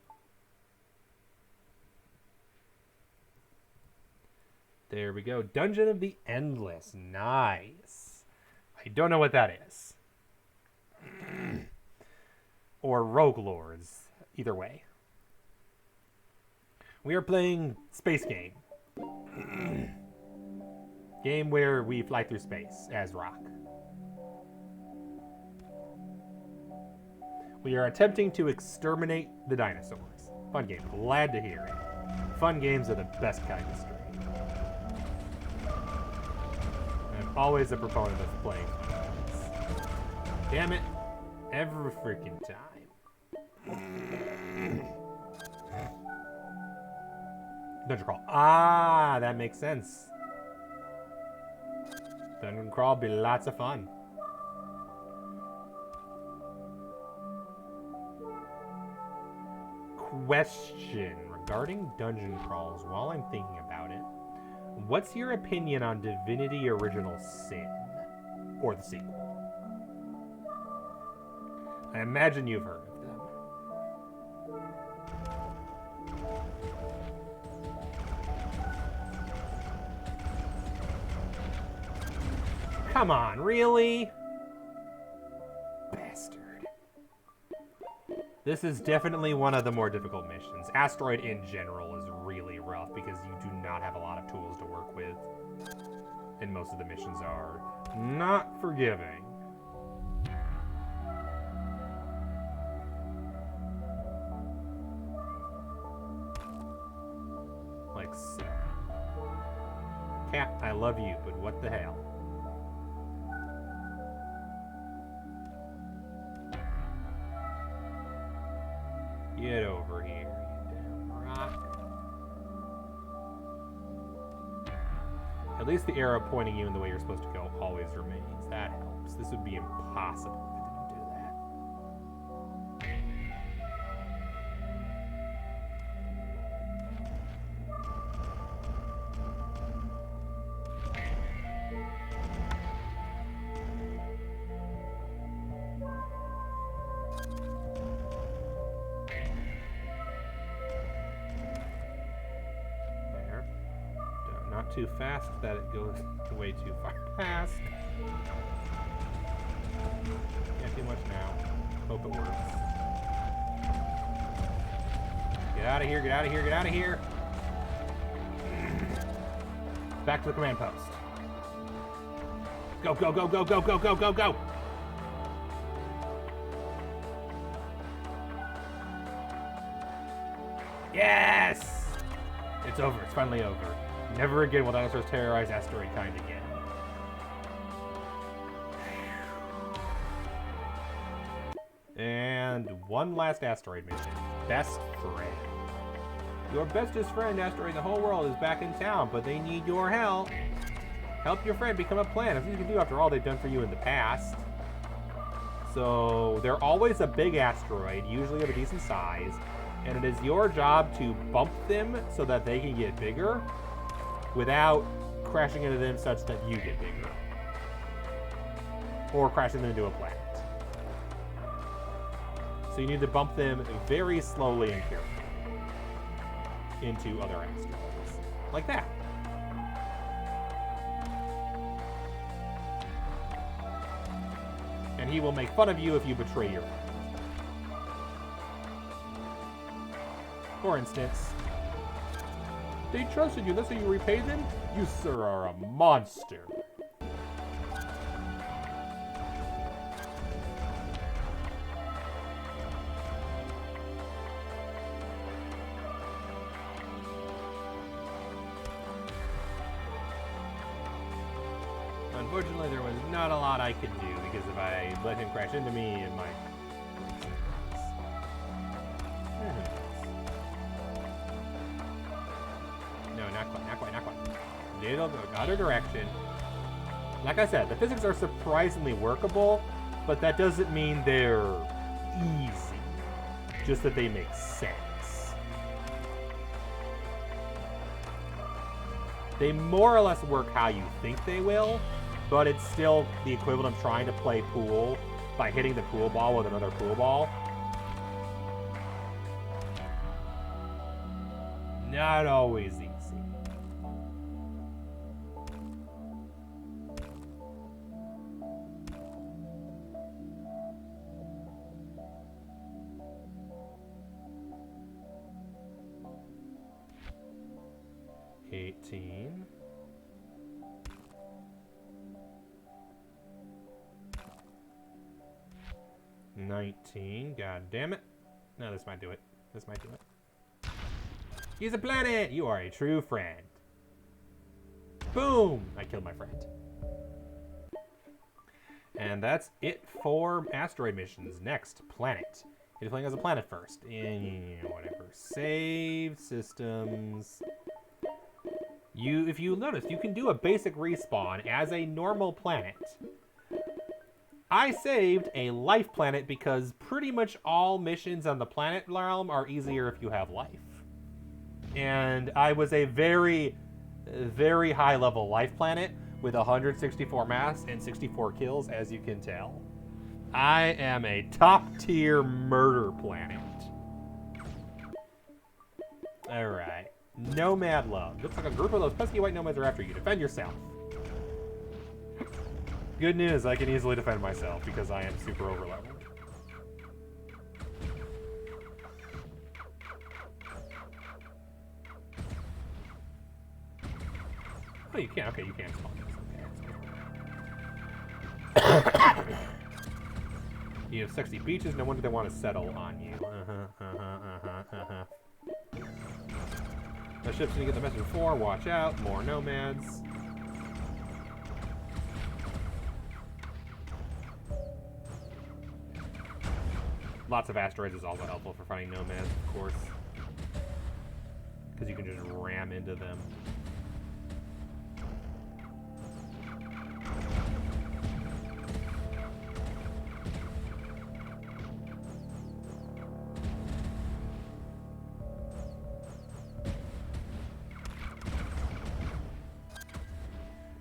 There we go. Dungeon of the Endless. Nice. I don't know what that is. Or Rogue Lords. Either way. We are playing space game. Game where we fly through space as Rock. We are attempting to exterminate the dinosaurs. Fun game. Glad to hear it. Fun games are the best kind of stream. I'm always a proponent of playing fun games. Damn it. Every freaking time. Dungeon crawl. Ah, that makes sense. Dungeon crawl be lots of fun. Question regarding dungeon crawls while I'm thinking about it. What's your opinion on Divinity Original Sin? Or the sequel? I imagine you've heard of them. Come on, really? Bastard. This is definitely one of the more difficult missions. Asteroid in general is really rough because you do not have a lot of tools to work with. And most of the missions are not forgiving. Like so. Cat, I love you, but what the hell? Get over here, you damn rock. At least the arrow pointing you in the way you're supposed to go always remains. That helps. This would be impossible if it didn't do that. Too fast that it goes way too far past. Can't do much now. Hope it works. Get out of here, get out of here, get out of here. Back to the command post. Go, go, go, go, go, go, go, go, go. Yes! It's over, it's finally over. Never again will dinosaurs terrorize asteroid kind again. And one last asteroid mission. Best friend. Your bestest friend asteroid in the whole world is back in town, but they need your help. Help your friend become a planet. That's what you can do after all they've done for you in the past. So they're always a big asteroid, usually of a decent size, and it is your job to bump them so that they can get bigger, without crashing into them such that you get bigger. Or crashing them into a planet. So you need to bump them very slowly and carefully into other asteroids. Like that. And he will make fun of you if you betray your friend. For instance, they trusted you, that's how you repay them? You, sir, are a monster. Unfortunately, there was not a lot I could do, because if I let him crash into me, it might... No, not quite, not quite, not quite. Little bit, other direction. Like I said, the physics are surprisingly workable, but that doesn't mean they're easy. Just that they make sense. They more or less work how you think they will, but it's still the equivalent of trying to play pool by hitting the pool ball with another pool ball. Not always easy. $18. 19. God damn it. No, this might do it. This might do it. He's a planet! You are a true friend. Boom! I killed my friend. And that's it for asteroid missions. Next, planet. You're playing as a planet first. Whatever. Save systems. If you notice, you can do a basic respawn as a normal planet. I saved a life planet because pretty much all missions on the planet realm are easier if you have life. And I was a very, very high level life planet with 164 mass and 64 kills, as you can tell. I am a top tier murder planet. Alright. Nomad love. Looks like a group of those pesky white nomads are after you. Defend yourself. Good news, I can easily defend myself because I am super overleveled. Oh, you can. Okay, you can spawn this. You have sexy beaches. No wonder they want to settle on you. The ships didn't get the message before. Watch out. More nomads. Lots of asteroids is also helpful for finding nomads, of course. Because you can just ram into them.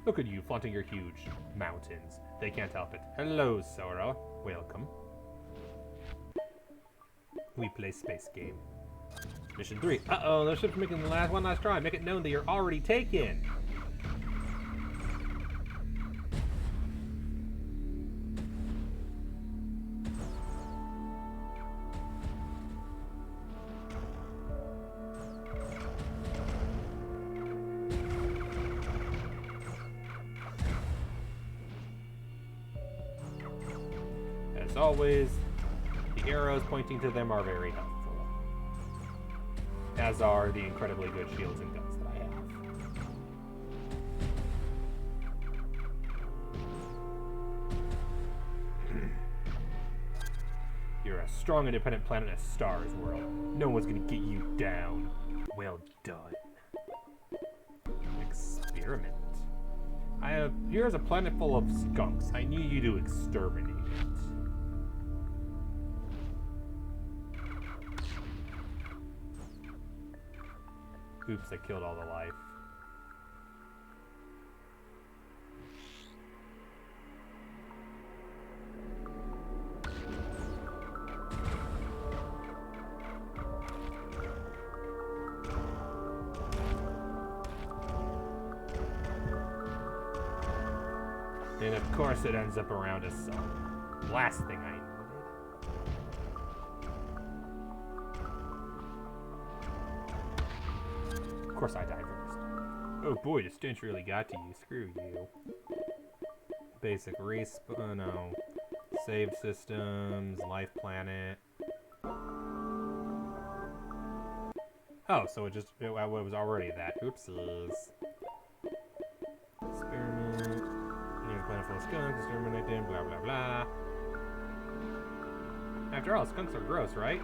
Look at you, flaunting your huge mountains. They can't help it. Hello, Sora. Welcome. We play space game. Mission 3. Uh-oh, those ships are making the one last try. Make it known that you're already taken. As always, the arrows pointing to them are very helpful. As are the incredibly good shields and guns that I have. You're a strong, independent planet in a star's world. No one's gonna get you down. Well done. Experiment. Here's a planet full of skunks. I need you to exterminate it. Oops, I killed all the life. And of course it ends up around a sun. Last thing I needed. Of course I died first. Oh boy, the stench really got to you. Screw you. Basic respawn, no. Save systems, life planet. Oh, so it was already that. Oopsies. Experiment. Near planet full of skunks, exterminate them, blah blah blah. After all, skunks are gross, right?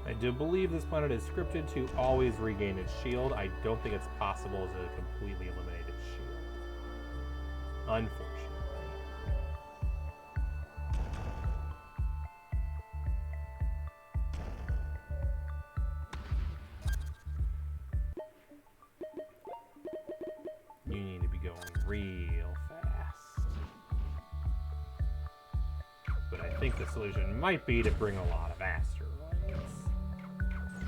I do believe this planet is scripted to always regain its shield. I don't think it's possible to completely eliminate its shield. Unfortunately. You need to be going real fast. But I think the solution might be to bring a lot of asteroids.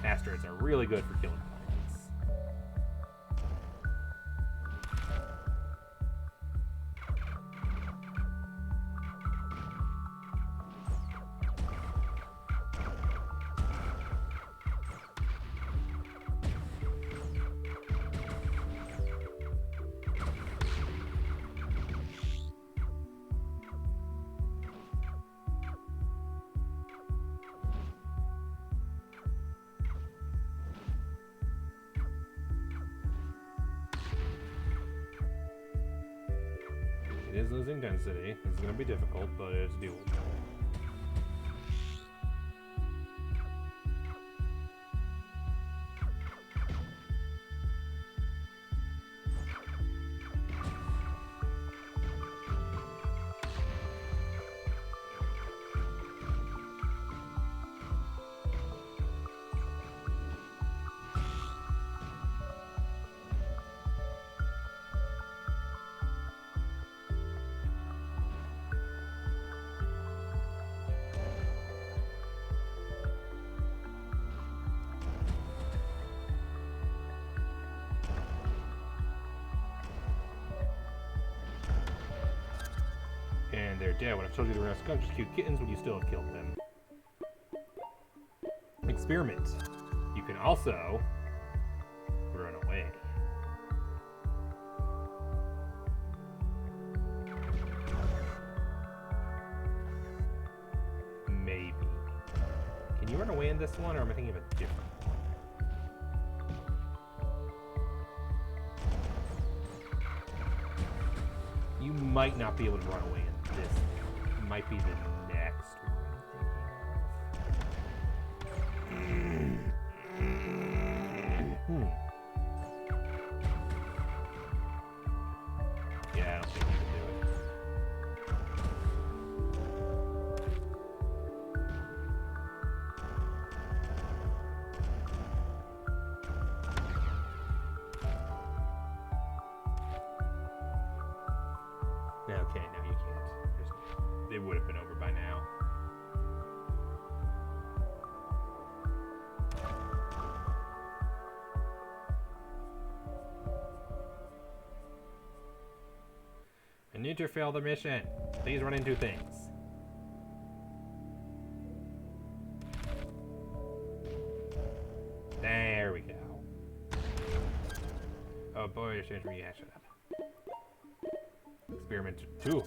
Asteroids are really good for killing planets. It is losing density. This is going to be difficult, but it's doable. And they're dead. When I've told you they were not skunks, just cute kittens when you still have killed them. Experiment. You can also run away. Maybe. Can you run away in this one, or am I thinking of a different one? You might not be able to run away in this. It might be the next one I'm thinking of. Yeah, I don't think you can do it. Okay, no, you can't. It would have been over by now. I need to fail the mission. Please run into things. There we go. Oh boy, you're changing me. Yeah, shut up. Experiment 2.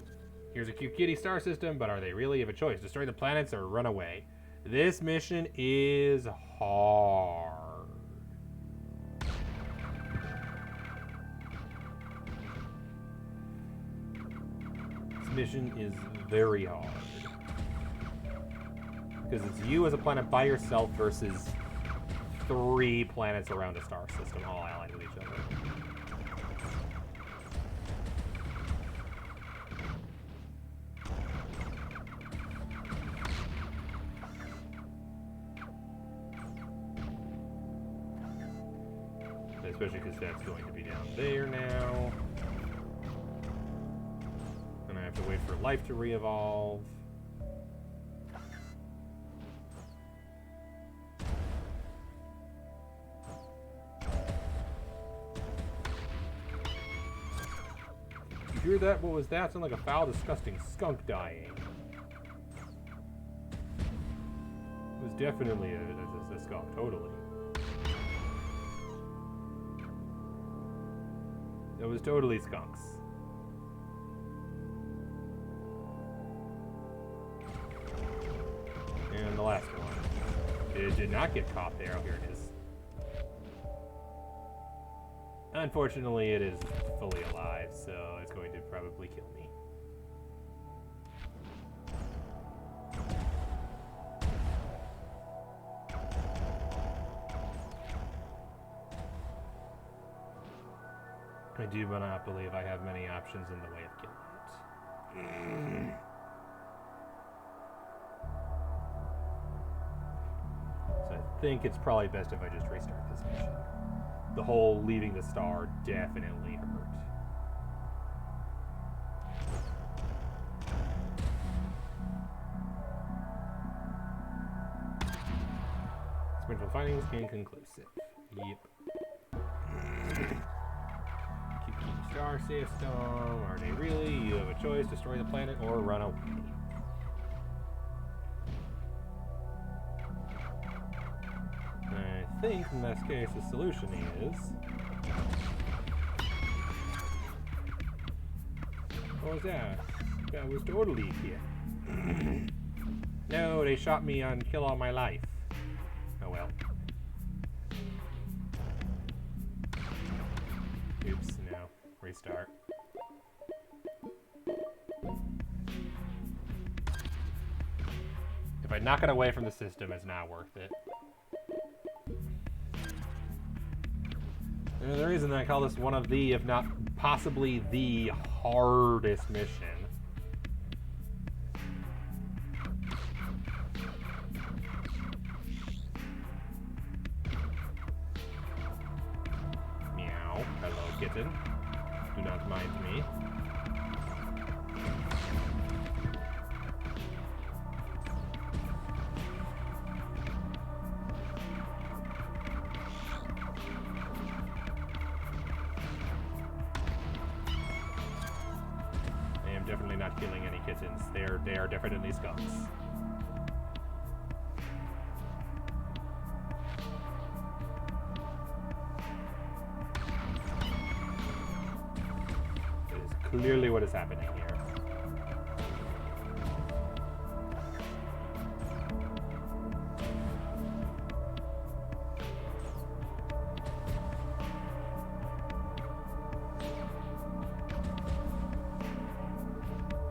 Here's a cute kitty star system, but are they really? You have a choice. Destroy the planets or run away. This mission is hard. This mission is very hard. Because it's you as a planet by yourself versus 3 planets around a star system, all allied with each other. Especially because that's going to be down there now. And I have to wait for life to re-evolve. You hear that? What was that? Sounded like a foul, disgusting skunk dying. It was definitely a skunk, totally. It was totally skunks. And the last one. It did not get caught there. Oh, here it is. Unfortunately, it is fully alive, so it's going to probably kill me. I do not believe I have many options in the way of killing it. So I think it's probably best if I just restart this mission. The whole leaving the star definitely hurt. Experimental findings inconclusive. Yep. Star system, are they really? You have a choice, destroy the planet or run away. I think in this case the solution is... What was that? That was totally here. No, they shot me on Kill All My Life. Oh well. Oops, no. Restart. If I knock it away from the system, it's not worth it. And the reason I call this one of the, if not possibly the hardest mission. Meow. Hello, kitten. Do not mind me. I am definitely not killing any kittens. They are definitely skunks. Clearly what is happening here.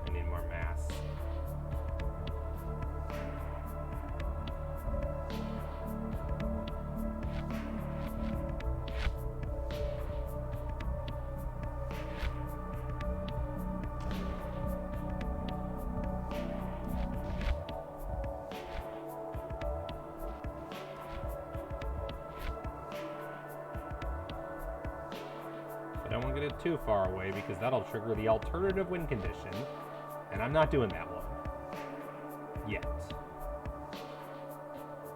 I need more mass. I don't want to get it too far away because that'll trigger the alternative win condition, and I'm not doing that one. Yet.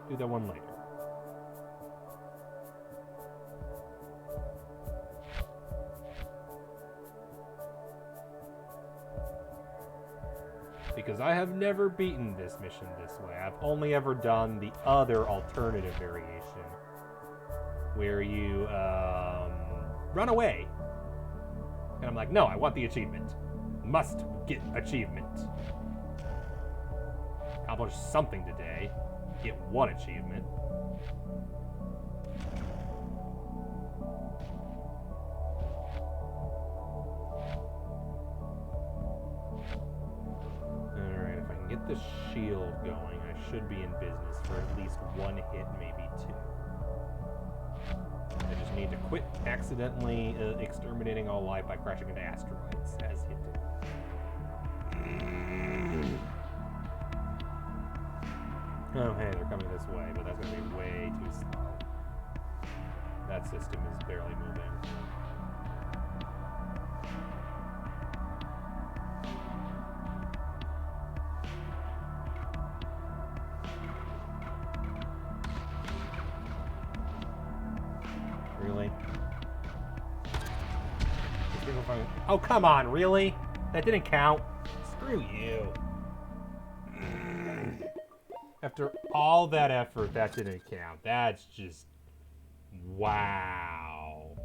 Do that one later. Because I have never beaten this mission this way. I've only ever done the other alternative variation where you run away. And I'm like, no, I want the achievement. Must Get achievement. Accomplish something today. Get 1 achievement. Alright, if I can get the shield going, I should be in business for at least 1 hit, maybe 2. I just need to quit accidentally exterminating all life by crashing into asteroids, as hinted. Oh, hey, they're coming this way, but that's going to be way too slow. That system is barely moving. Really? Oh, come on, really? That didn't count. Screw you. After all that effort, that didn't count. That's just... wow.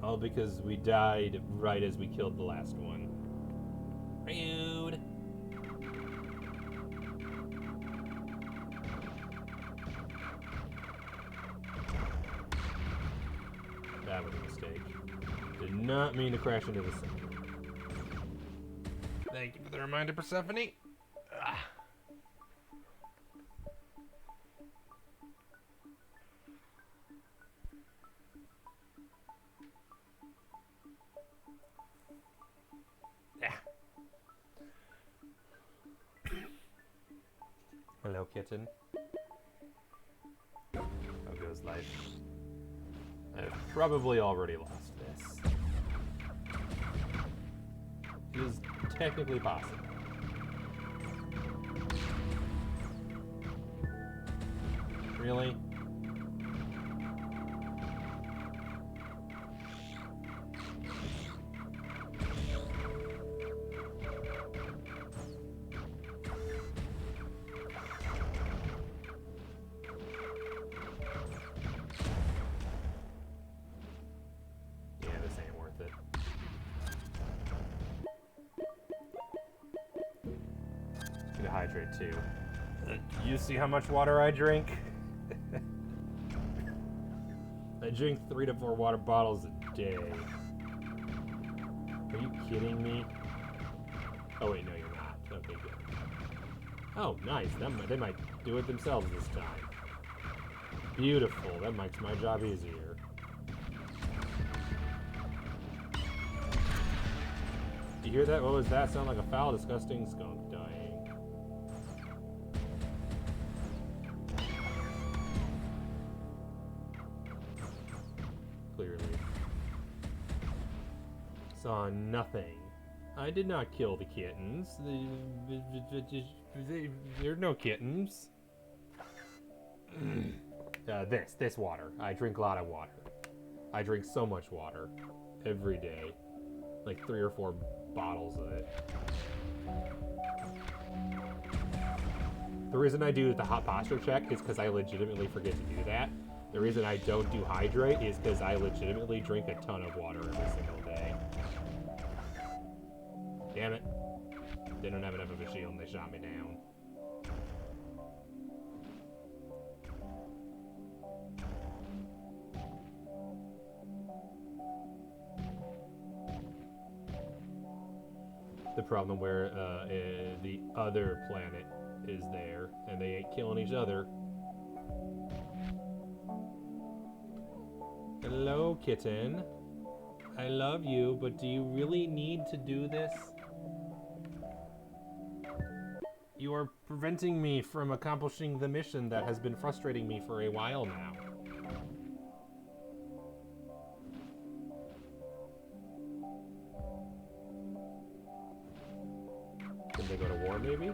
All because we died right as we killed the last one. Rude. That was a mistake. Did not mean to crash into the sun. Thank you for the reminder, Persephone. Ah. Yeah. Hello, kitten. How goes life? I've probably already lost this. It is technically possible. Really? Hydrate too. You see how much water I drink? I drink 3 to 4 water bottles a day. Are you kidding me? Oh wait, no you're not. Okay, good. Oh, nice. They might do it themselves this time. Beautiful. That makes my job easier. You hear that? What was that? Sound like a foul, disgusting skunk dying. Clearly. Saw nothing. I did not kill the kittens. There are no kittens. This water. I drink a lot of water. I drink so much water every day. Like 3 or 4 bottles of it. The reason I do the hot posture check is because I legitimately forget to do that. The reason I don't do hydrate is because I legitimately drink a ton of water every single day. Damn it. They don't have enough of a shield and they shot me down. The problem where the other planet is there and they ain't killing each other. Hello, kitten. I love you, but do you really need to do this? You are preventing me from accomplishing the mission that has been frustrating me for a while now. Can they go to war, maybe?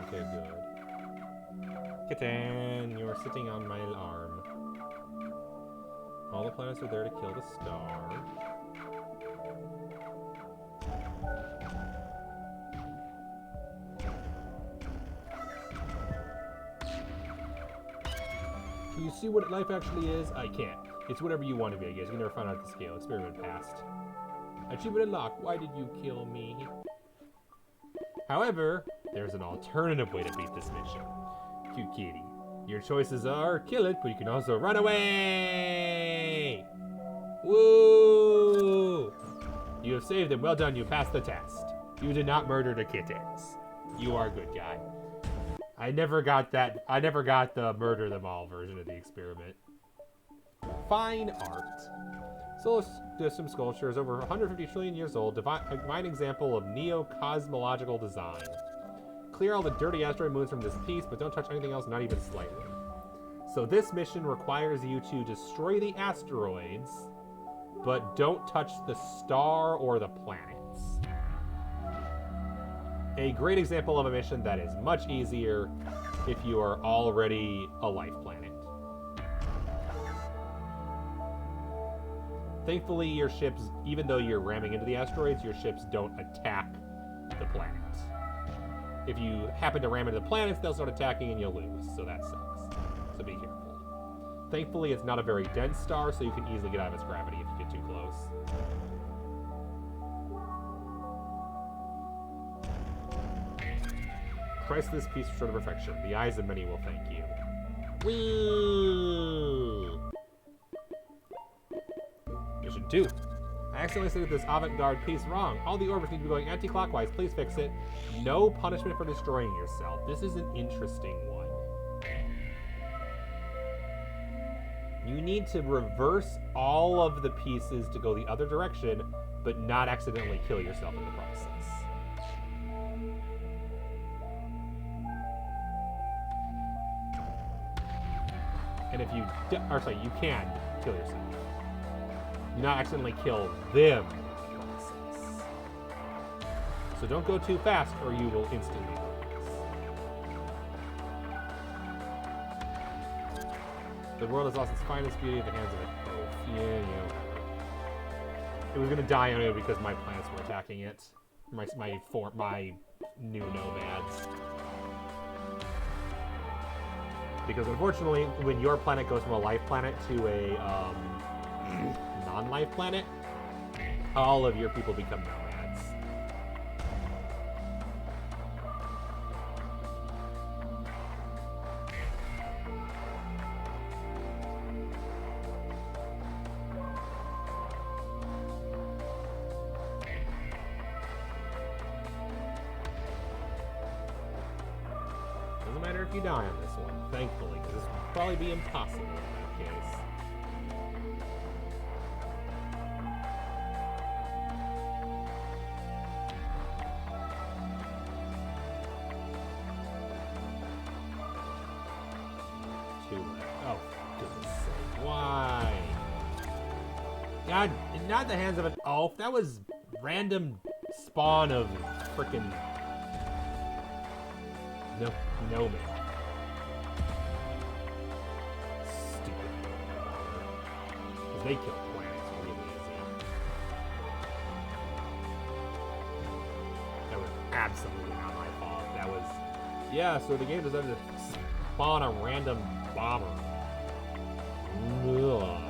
Okay, good. Kitten, you are sitting on my arm. All the planets are there to kill the star. Can you see what life actually is? I can't. It's whatever you want to be, I guess. You can never find out the scale. Experiment passed. Achievement unlocked. Why did you kill me? However, there's an alternative way to beat this mission. Cute kitty. Your choices are kill it, but you can also run away! Woo! You have saved them. Well done. You passed the test. You did not murder the kittens. You are a good guy. I never got that. I never got the murder them all version of the experiment. Fine art. Solar system sculpture is over 150 trillion years old. A fine example of neo-cosmological design. Clear all the dirty asteroid moons from this piece, but don't touch anything else, not even slightly. So this mission requires you to destroy the asteroids, but don't touch the star or the planets. A great example of a mission that is much easier if you are already a life planet. Thankfully, your ships, even though you're ramming into the asteroids, your ships don't attack the planets. If you happen to ram into the planets, they'll start attacking and you'll lose, so that sucks. So be careful. Thankfully, it's not a very dense star, so you can easily get out of its gravity if you get too close. Priceless piece short of perfection. The eyes of many will thank you. Whee! Mission 2. I accidentally selected this avant-garde piece wrong. All the orbits need to be going anti-clockwise. Please fix it. No punishment for destroying yourself. This is an interesting one. You need to reverse all of the pieces to go the other direction, but not accidentally kill yourself in the process. And if you, you can kill yourself. Do not accidentally kill them in the process. So don't go too fast or you will instantly lose. The world has lost its finest beauty at the hands of it. Oh, yeah. It was gonna die anyway because my planets were attacking it. My new nomads. Because unfortunately, when your planet goes from a life planet to a non-life planet, all of your people become nomads. Doesn't matter if you die on this one, thankfully, because this would probably be impossible in that case. Oh, goodness sake. Why? God, not the hands of an elf. That was random spawn of frickin' no man. Stupid. Because they kill planets really easy. That was absolutely not my fault. That was... Yeah, so the game decided to spawn a random bomber. Ugh.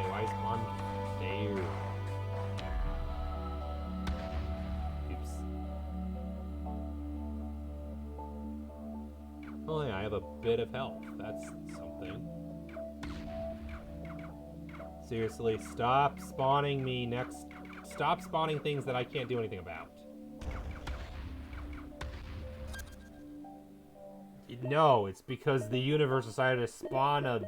Why spawn there? Oops. Oh yeah, I have a bit of health. That's something. Seriously, stop spawning me next. Stop spawning things that I can't do anything about. No, it's because the universe decided to spawn a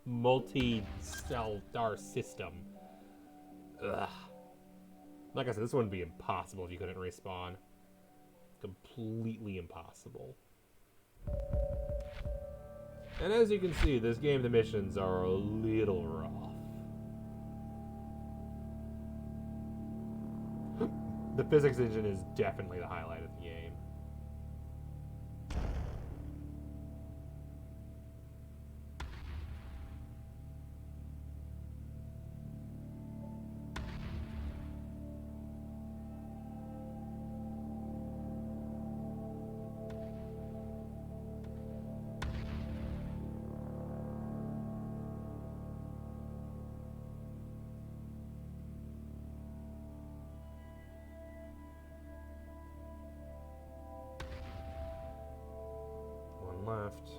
multi-stellar system. Ugh. Like I said, this wouldn't be impossible if you couldn't respawn. Completely impossible. And as you can see, this game, the missions are a little rough. The physics engine is definitely the highlight of the game. Left.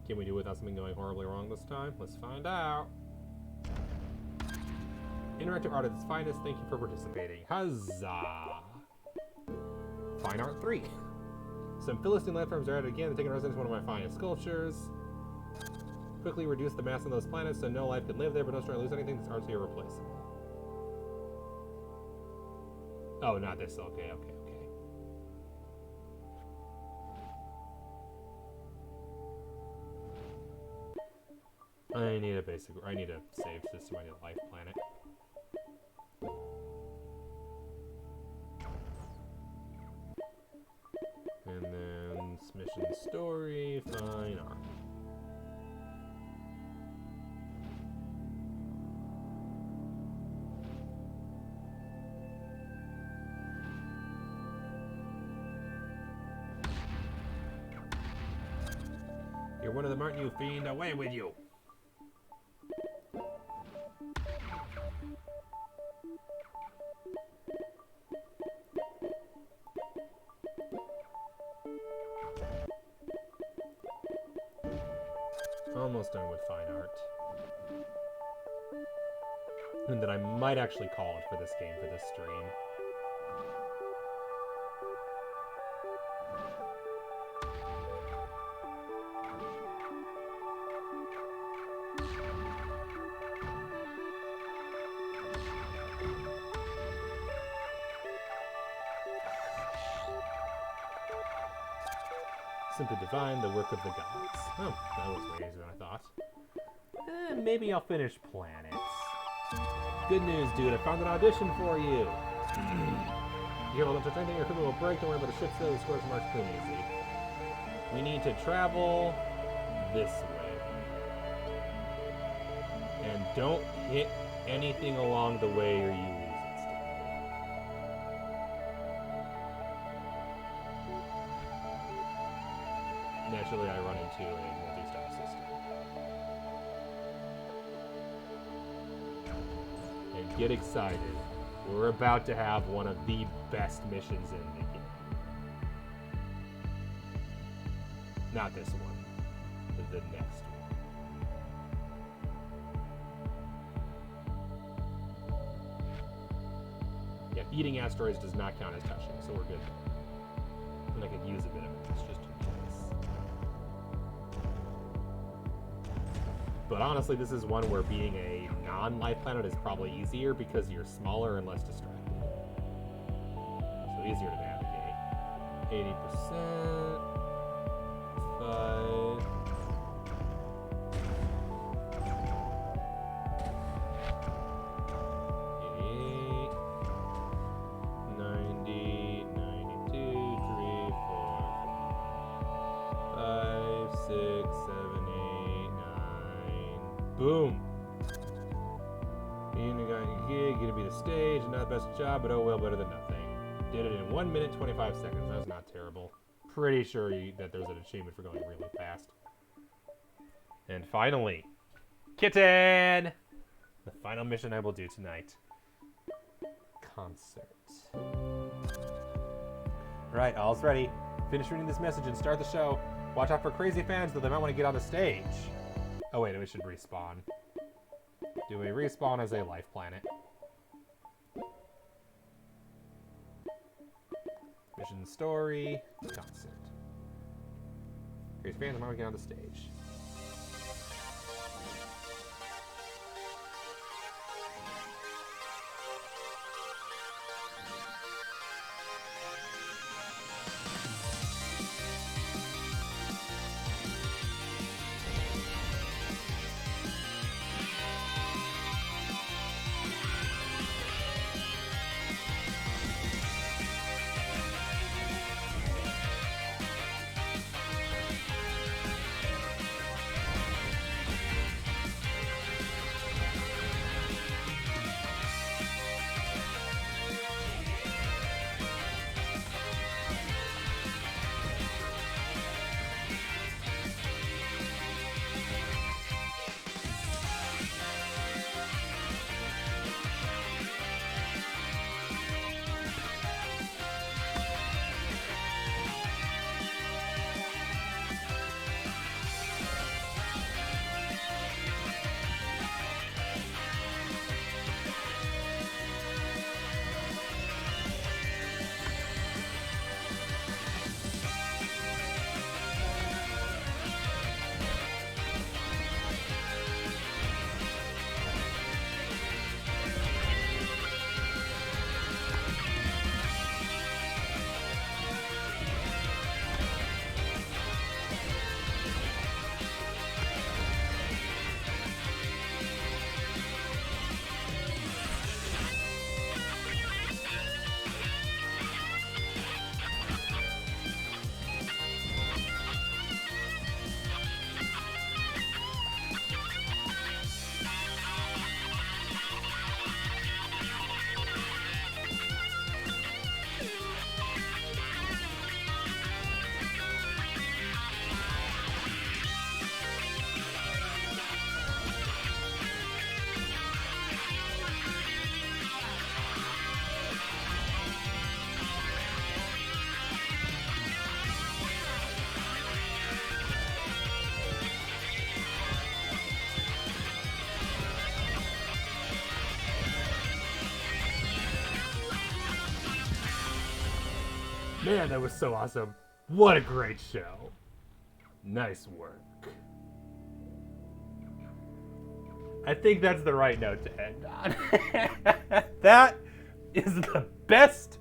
Can we do without something going horribly wrong this time? Let's find out. Interactive art at its finest. Thank you for participating. Huzzah! Fine art 3. Some Philistine landforms are added again. Taking residence in one of my finest sculptures. Quickly reduce the mass on those planets so no life can live there, but don't try to lose anything. This art's irreplaceable. Oh, not this. Okay. I need a save system. I need a life planet. And then mission story, fine art. You're one of them, aren't you, fiend? Away with you! Almost done with fine art. And then I might actually call it for this game for this stream. Simply divine, the work of the gods. Oh, that was way easier than I thought. Maybe I'll finish planets. Good news, dude. I found an audition for you. You have a touch anything, your equipment will break. Don't worry about the ship still. The scores marked clean easy. We need to travel this way. And don't hit anything along the way or you lose instantly. Naturally, I run into a multi-stop system. And get excited. We're about to have one of the best missions in the game. Not this one, but the next one. Yeah, eating asteroids does not count as touching, so we're good. And I could use a bit of it, it's just in case. But honestly, this is one where being a non-life planet is probably easier because you're smaller and less distracted. So easier to navigate. 80%. 5. Boom. Being the guy in gig, gonna be the stage, not the best job, but oh well, better than nothing. Did it in 1 minute, 25 seconds. That's not terrible. Pretty sure that there's an achievement for going really fast. And finally, Kitten! The final mission I will do tonight. Concert. Right, all's ready. Finish reading this message and start the show. Watch out for crazy fans, though they might want to get on the stage. Oh wait, we should respawn. Do we respawn as a life planet? Mission story, concert. Crazy fans might want to get on the stage. Man, that was so awesome. What a great show. Nice work. I think that's the right note to end on. That is the best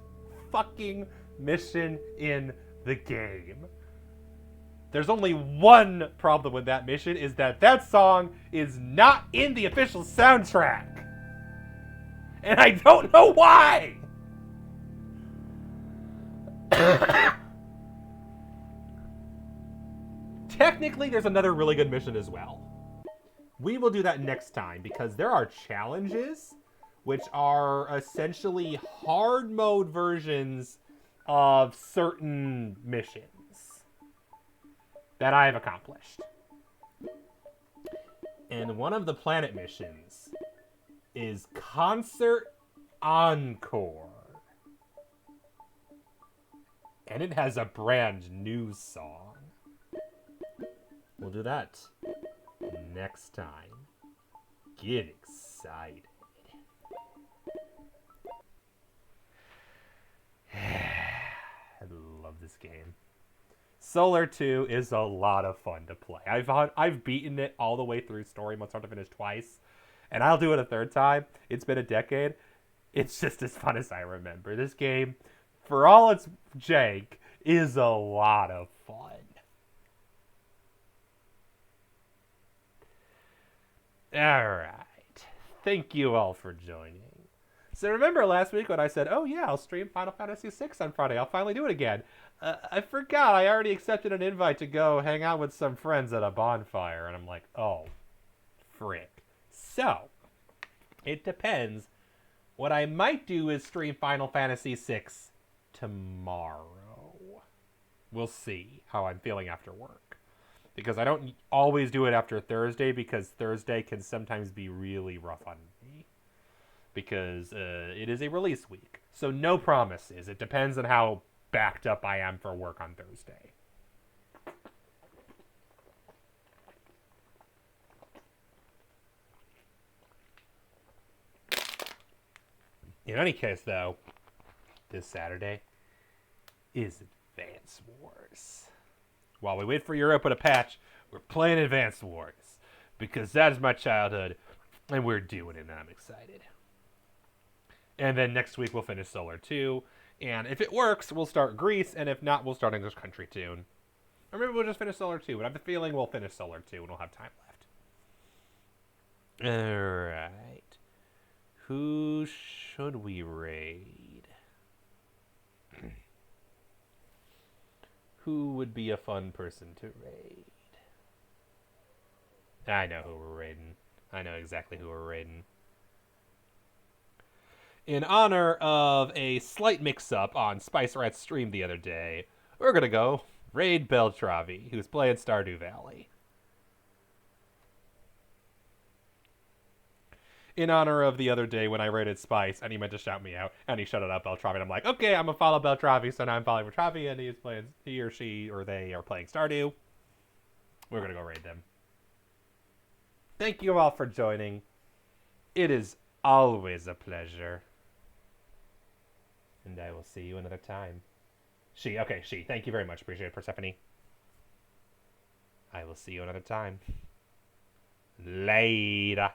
fucking mission in the game. There's only one problem with that mission, is that that song is not in the official soundtrack. And I don't know why! Technically, there's another really good mission as well. We will do that next time, because there are challenges, which are essentially hard mode versions of certain missions that I have accomplished. And one of the planet missions is Concert Encore. And it has a brand new song. We'll do that next time. Get excited. I love this game. Solar 2 is a lot of fun to play. I've beaten it all the way through story mode start to finish twice, and I'll do it a third time. It's been a decade. It's just as fun as I remember. This game, for all its jank, is a lot of fun. Alright. Thank you all for joining. So remember last week when I said, oh yeah, I'll stream Final Fantasy VI on Friday. I'll finally do it again. I forgot I already accepted an invite to go hang out with some friends at a bonfire. And I'm like, oh, frick. So, it depends. What I might do is stream Final Fantasy VI tomorrow. We'll see how I'm feeling after work. Because I don't always do it after Thursday, because Thursday can sometimes be really rough on me. Because it is a release week. So no promises. It depends on how backed up I am for work on Thursday. In any case, though, this Saturday is Advance Wars. While we wait for Europa to patch, we're playing Advance Wars. Because that is my childhood, and we're doing it, and I'm excited. And then next week we'll finish Solar 2. And if it works, we'll start GRIS, and if not, we'll start English Country Tune. Or maybe we'll just finish Solar 2, but I have the feeling we'll finish Solar 2 and we'll have time left. Alright. Who should we raid? Who would be a fun person to raid? I know who we're raiding. I know exactly who we're raiding. In honor of a slight mix-up on Spice Rat's stream the other day, we're gonna go raid Beltravi, who's playing Stardew Valley. In honor of the other day when I raided Spice, and he meant to shout me out, and he shouted out Beltravi, and I'm like, okay, I'm gonna follow Beltravi, so now I'm following Beltravi, and he or she or they are playing Stardew. We're gonna go raid them. Thank you all for joining. It is always a pleasure. And I will see you another time. She. Thank you very much. Appreciate it, Persephone. I will see you another time. Later.